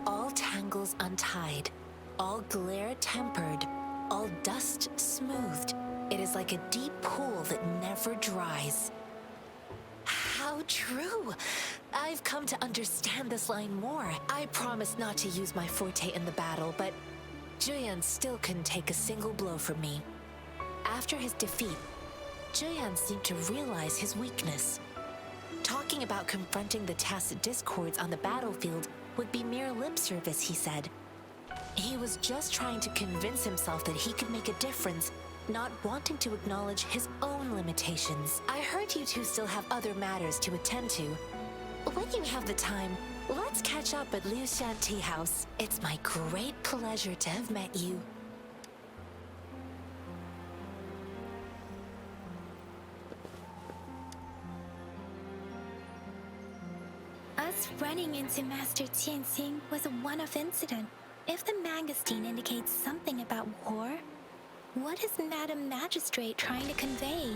All tangles untied, all glare tempered, all dust smoothed. It is like a deep pool that never dries. How true! I've come to understand this line more. I promised not to use my forte in the battle, but Jiyan still couldn't take a single blow from me. After his defeat, Jiyan seemed to realize his weakness. Talking about confronting the tacit discords on the battlefield would be mere lip service, he said. He was just trying to convince himself that he could make a difference, not wanting to acknowledge his own limitations. I heard you two still have other matters to attend to. When you have the time, let's catch up at Liu Shan Tea House. It's my great pleasure to have met you. Us running into Master Jiyan was a one-off incident. If the mangosteen indicates something about war, what is Madam Magistrate trying to convey?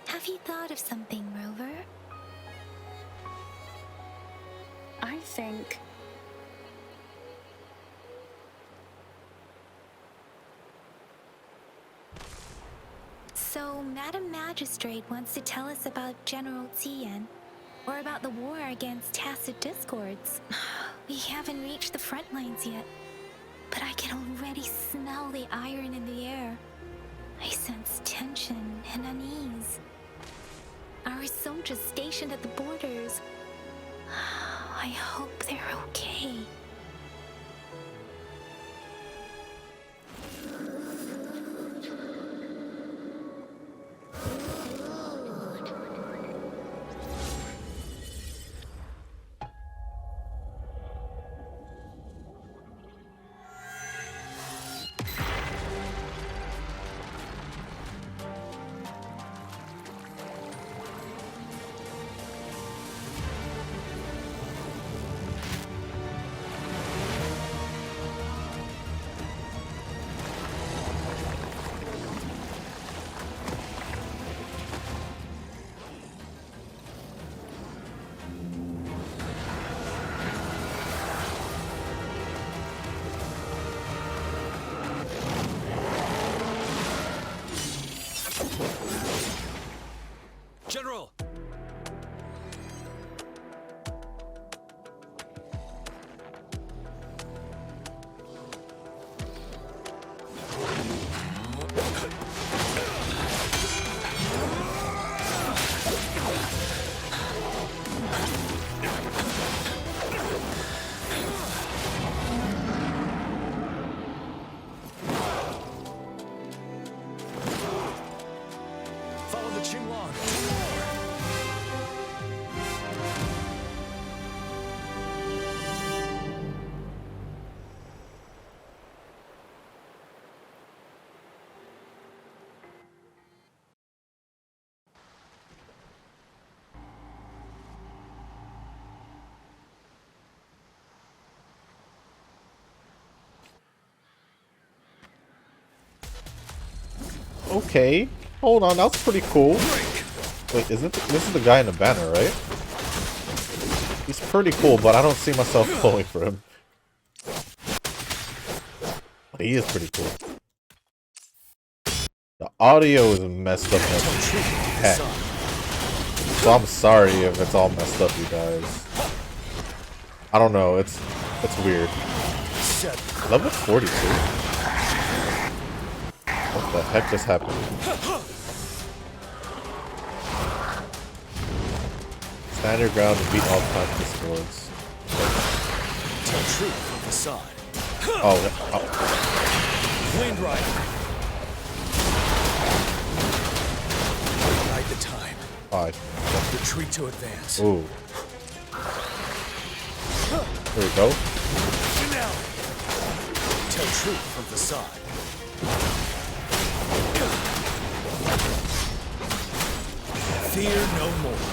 Have you thought of something, Rover? I think So, Madam Magistrate wants to tell us about General Jiyan, or about the war against tacit discords. We haven't reached the front lines yet. but I can already smell the iron in the air. I sense tension and unease. Our soldiers stationed at the borders. I hope they're okay. General! Follow the Qinglong. Okay. Hold on, that's pretty cool. Wait, isn't this is the guy in the banner, right? He's pretty cool, but I don't see myself pulling for him. But he is pretty cool. The audio is messed up as heck. So I'm sorry if it's all messed up, you guys. I don't know, it's weird. Level 42. What the heck just happened? Stand your ground and beat all kinds of swords. Tell truth from facade. Oh. Wind Rider. Guide the time. Alright. Retreat to advance. Ooh. There we go. Finale. Tell truth from facade. Fear no more.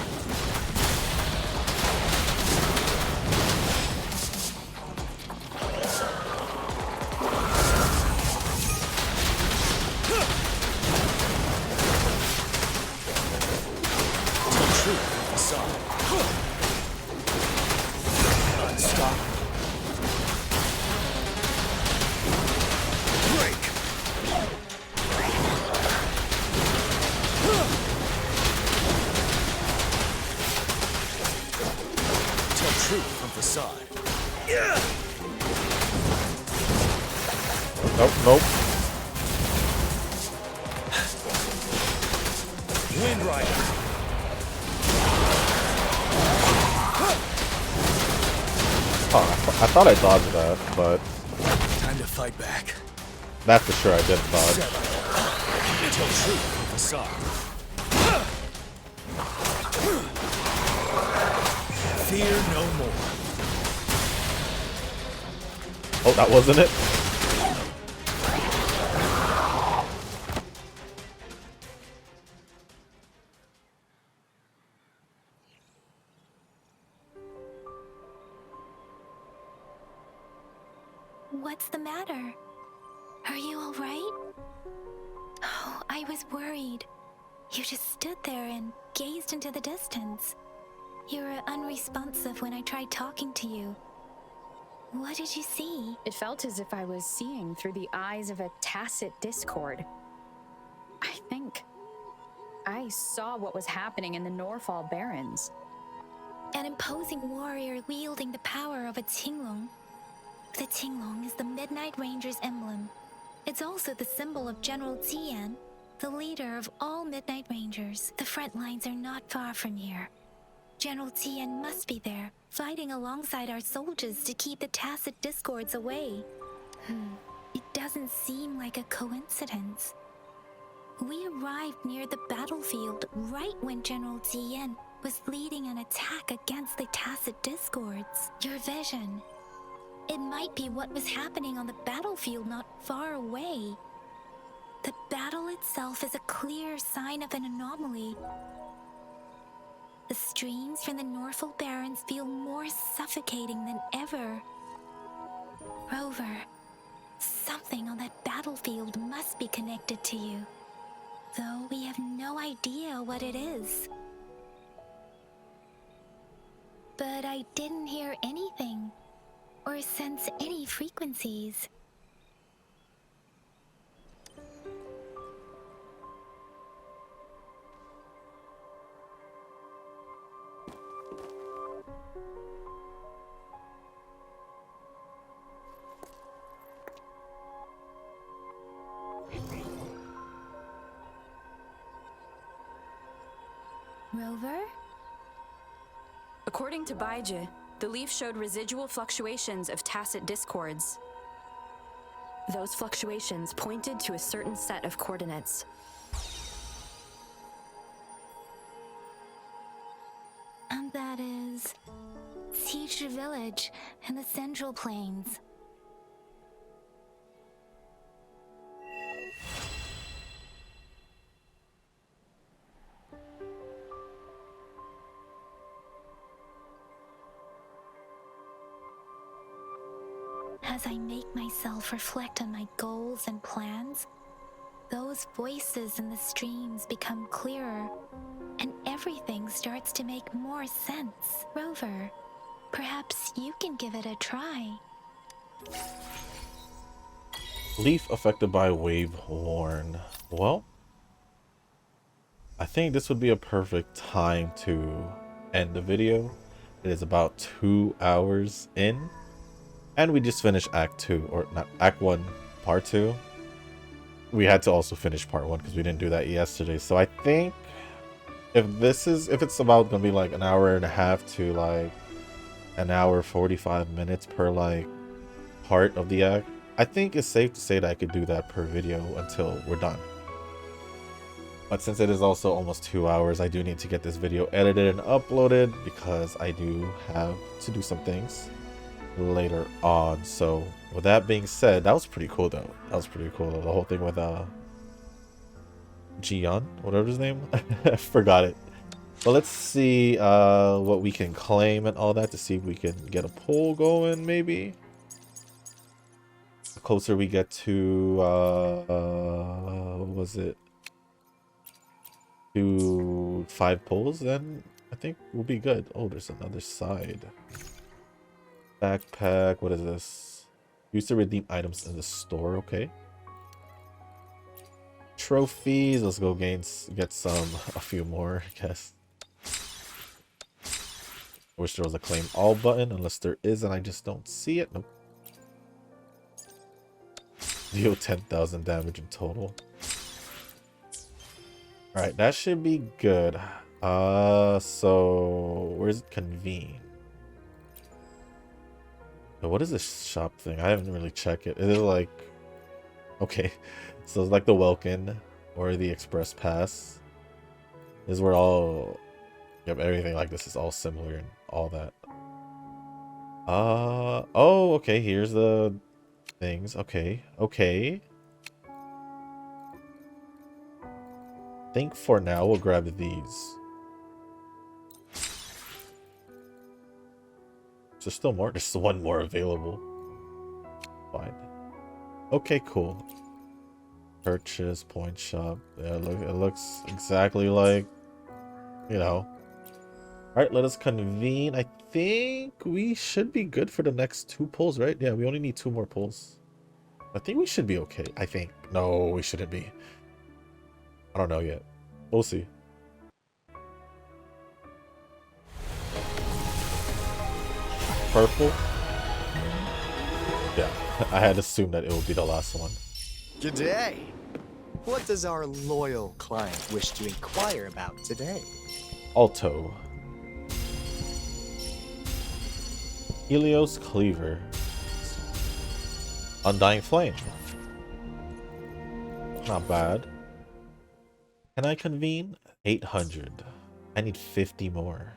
Nope. Wind Rider. Oh, I thought I dodged that, but Time to fight back. that for sure I didn't dodge. Tell truth from facade. Fear no more. Oh, that wasn't it? What's the matter? Are you all right? Oh, I was worried. You just stood there and gazed into the distance. You were unresponsive when I tried talking to you. What did you see? It felt as if I was seeing through the eyes of a tacit discord. I think I saw what was happening in the Norfall Barrens. An imposing warrior wielding the power of a Qinglong. The Tinglong is the Midnight Ranger's emblem. It's also the symbol of General Jiyan, the leader of all Midnight Rangers. The front lines are not far from here. General Jiyan must be there, fighting alongside our soldiers to keep the tacit discords away. It doesn't seem like a coincidence. We arrived near the battlefield right when General Jiyan was leading an attack against the tacit discords. Your vision. It might be what was happening on the battlefield not far away. The battle itself is a clear sign of an anomaly. The streams from the Norfolk Barrens feel more suffocating than ever. Rover, something on that battlefield must be connected to you, though we have no idea what it is. But I didn't hear anything or sense any frequencies. Rover? According to Baiji, the leaf showed residual fluctuations of tacit discords. Those fluctuations pointed to a certain set of coordinates. And that is Teacher Village in the Central Plains. As I make myself reflect on my goals and plans, those voices in the streams become clearer, and everything starts to make more sense. Rover, perhaps you can give it a try. Leaf affected by wave horn. Well, I think this would be a perfect time to end the video. It is about 2 hours in. And we just finished Act 2, or not, Act 1, Part 2. We had to also finish Part 1 because we didn't do that yesterday. So I think if it's about gonna be like an hour and a half to like an hour 45 minutes per like part of the act, I think it's safe to say that I could do that per video until we're done. But since it is also almost 2 hours, I do need to get this video edited and uploaded because I do have to do some things later on. So with that being said, that was pretty cool though. That was pretty cool. The whole thing with Jiyan, whatever his name. I forgot it. But let's see what we can claim and all that to see if we can get a poll going maybe. The closer we get to what was it? To 5 polls, then I think we'll be good. Oh, there's another side. Backpack, what is this? Use to redeem items in the store, okay. Trophies, let's go get a few more, I guess. I wish there was a claim all button, unless there is and I just don't see it. Nope. Deal 10,000 damage in total. Alright, that should be good. So where's it convene? What is this shop thing? I haven't really checked it. Is it like... Okay. So it's like the Welkin or the Express Pass. This is where all... Yep, everything like this is all similar and all that. Oh, okay. Here's the things. Okay. I think for now we'll grab these. There's still more. There's one more available. Fine. Okay, cool. Purchase, point shop. Yeah, look, it looks exactly like, you know. Alright, let us convene. I think we should be good for the next 2 polls, right? Yeah, we only need 2 more polls. I think we should be okay. I think. No, we shouldn't be. I don't know yet. We'll see. Purple. Yeah, I had assumed that it would be the last one. Good day. What does our loyal client wish to inquire about today? Alto. Helios Cleaver. Undying Flame. Not bad. Can I convene? 800. I need 50 more.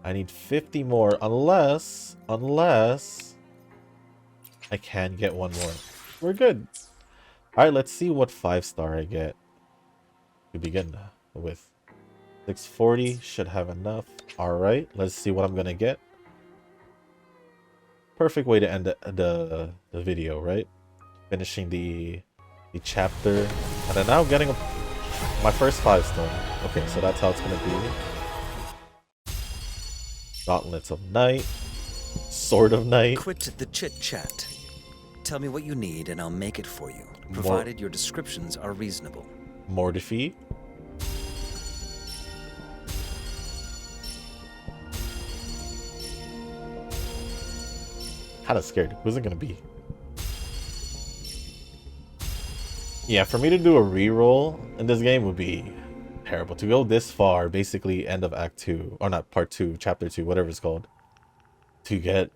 I need 50 more unless I can get one more. We're good. Alright, let's see what 5-star I get to begin with. 640 should have enough. Alright, let's see what I'm gonna get. Perfect way to end the video, right? Finishing the chapter. And then now getting my first 5-star. Okay, so that's how it's gonna be. Gauntlets of Night. Sword of Night. Quit the chit-chat. Tell me what you need and I'll make it for you, provided your descriptions are reasonable. More defeat. Kinda scared. Who's it gonna be? Yeah, for me to do a reroll in this game would be terrible. To go this far, basically end of Act 2, or not Part 2, Chapter 2, whatever it's called, to get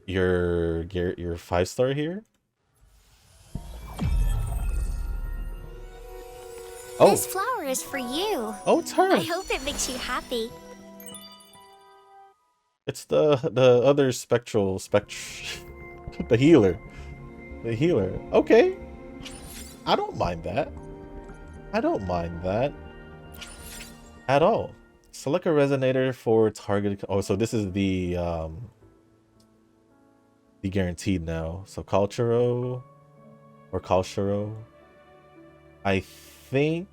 your 5-star here. Oh, This flower is for you. oh, it's her. I hope it makes you happy. It's the other the healer. The healer. Okay. I don't mind that. I don't mind that at all. Select a resonator for target. Oh, so this is the guaranteed now. So Culturo or Culturo. I think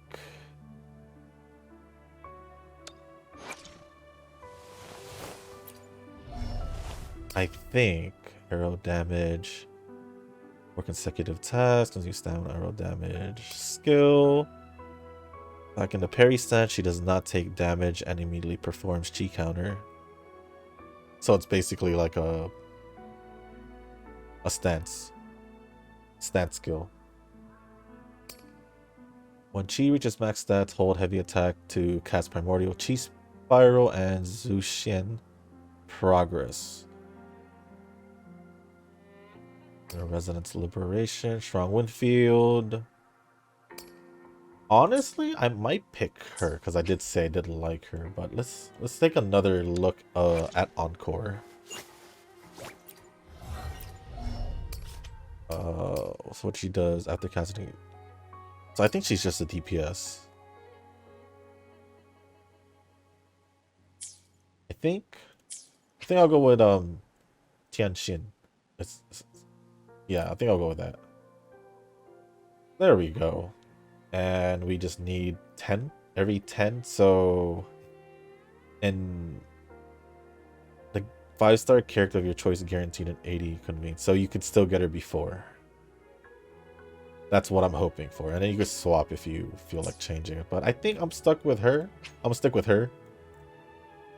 arrow damage for consecutive tasks, consume stamina, arrow damage, skill. Back in the parry stance, she does not take damage and immediately performs chi counter. So it's basically like a stance skill. When chi reaches max stats, hold heavy attack to cast primordial chi spiral and Zushin progress. Resonance Liberation, Strong Wind Field. Honestly, I might pick her because I did say I didn't like her, but let's take another look at Encore. So what she does after casting. So I think she's just a DPS. I think I'll go with Tianxin. Yeah, I think I'll go with that. There we go. And we just need 10 every 10. So, and the 5-star character of your choice is guaranteed an 80 convene. So you could still get her before. That's what I'm hoping for. And then you can swap if you feel like changing it. But I think I'm stuck with her. I'm gonna stick with her.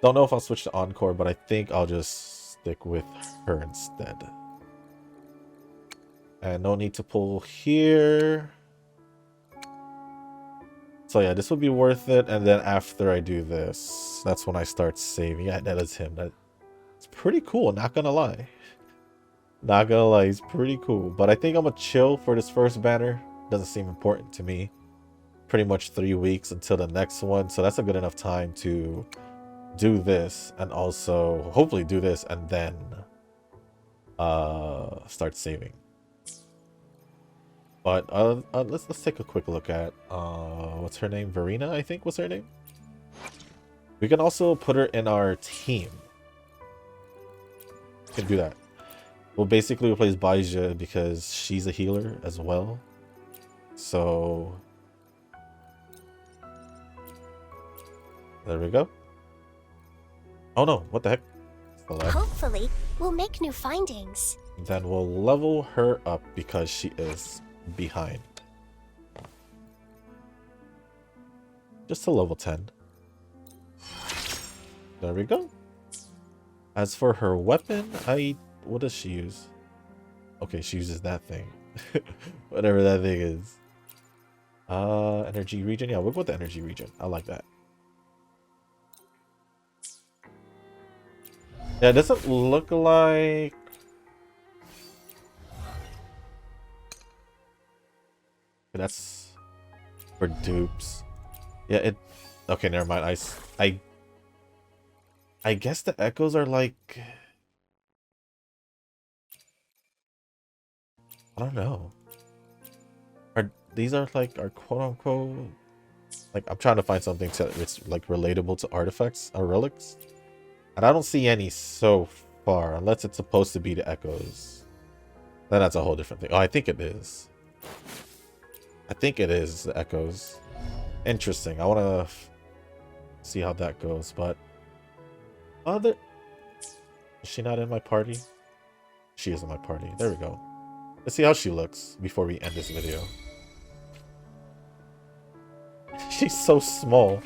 Don't know if I'll switch to Encore, but I think I'll just stick with her instead. And no need to pull here. So yeah, this will be worth it. And then after I do this, that's when I start saving. Yeah, that is him. It's pretty cool, not gonna lie. Not gonna lie, he's pretty cool. But I think I'm gonna chill for this first banner. Doesn't seem important to me. Pretty much 3 weeks until the next one. So that's a good enough time to do this. And also, hopefully do this and then start saving. But let's take a quick look at what's her name? Verena, I think was her name. We can also put her in our team. We can do that. We'll basically replace Baija because she's a healer as well. So there we go. Oh no, what the heck? Hopefully, we'll make new findings. Then we'll level her up because she is behind. Just to level 10. There we go. As for her weapon, I what does she use? Okay, she uses that thing. Whatever that thing is. Energy region. Yeah, we'll go with the energy region. I like that. Yeah, it doesn't look like... That's for dupes. Yeah, it... Okay, never mind. I guess the echoes are like... I don't know. These are like our quote-unquote... Like, I'm trying to find something it's like relatable to artifacts or relics. And I don't see any so far, unless it's supposed to be the echoes. Then that's a whole different thing. Oh, I think it is. I think it is the echoes. Interesting. I want to see how that goes, but... Is she not in my party? She is in my party. There we go. Let's see how she looks before we end this video. She's so small.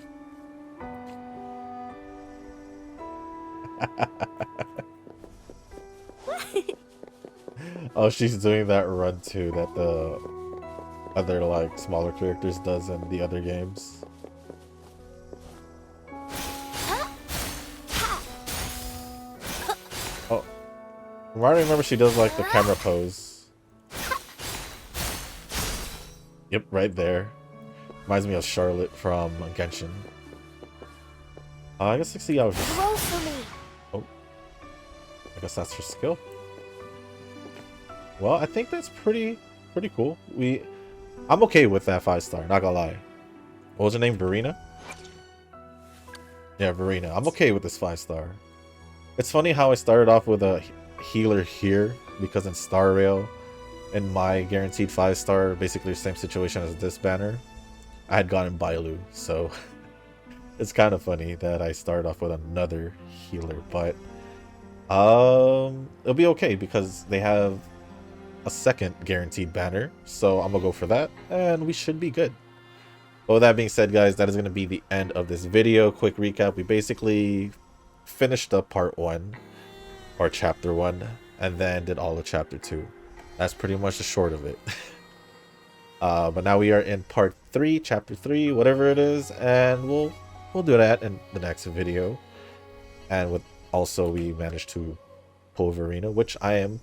Oh, she's doing that run too that the other like smaller characters does in the other games. Oh, I remember she does like the camera pose. Yep, right there. Reminds me of Charlotte from Genshin. I guess 60 hours. Oh, I guess that's her skill. Well, I think that's pretty cool. I'm okay with that 5-star, not gonna lie. What was her name? Verena? Yeah, Verena. I'm okay with this 5-star. It's funny how I started off with a healer here, because in Star Rail, in my guaranteed 5-star, basically the same situation as this banner, I had gotten Bailu, so it's kind of funny that I started off with another healer, but it'll be okay because they have a second guaranteed banner, so I'm gonna go for that and we should be good. But with that being said, guys, that is going to be the end of this video. Quick recap: we basically finished up part 1 or chapter 1 and then did all of chapter 2. That's pretty much the short of it. But now we are in part 3, chapter 3, whatever it is, and we'll do that in the next video. And with also we managed to pull Verena, which I am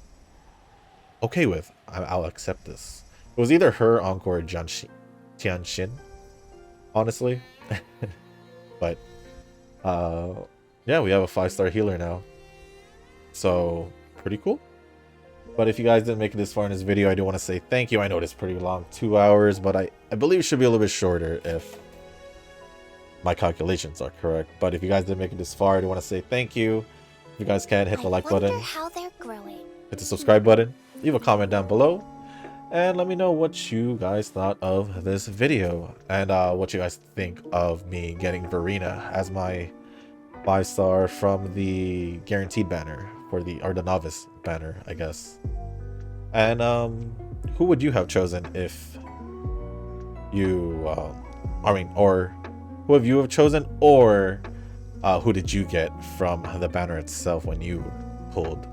okay with. I'll accept this. It was either her, Encore, or Tianxin, honestly. But yeah, we have a 5-star healer now, so pretty cool. But if you guys didn't make it this far in this video, I do want to say thank you. I know it's pretty long, 2 hours, but I believe it should be a little bit shorter if my calculations are correct. But if you guys didn't make it this far, I do want to say thank you. If you guys can, hit the like button, how they're growing. hit the subscribe button, leave a comment down below, and let me know what you guys thought of this video and what you guys think of me getting Verena as my 5-star from the guaranteed banner or the novice banner, I guess. And who would you have chosen if you or who have you chosen, or who did you get from the banner itself when you pulled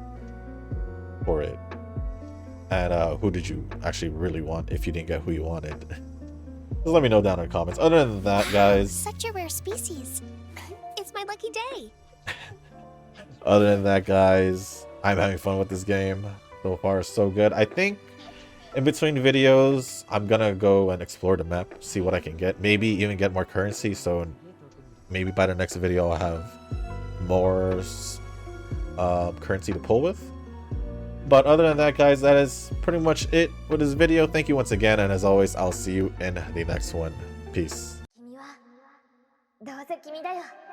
for it? And who did you actually really want if you didn't get who you wanted? Just let me know down in the comments. Other than that, guys, Such a rare species. It's my lucky day. other than that, guys, I'm having fun with this game. So far, so good. I think in between videos, I'm gonna go and explore the map, see what I can get. Maybe even get more currency. So maybe by the next video, I'll have more currency to pull with. But other than that, guys, that is pretty much it with this video. Thank you once again, and as always, I'll see you in the next one. Peace. どうせ君だよ。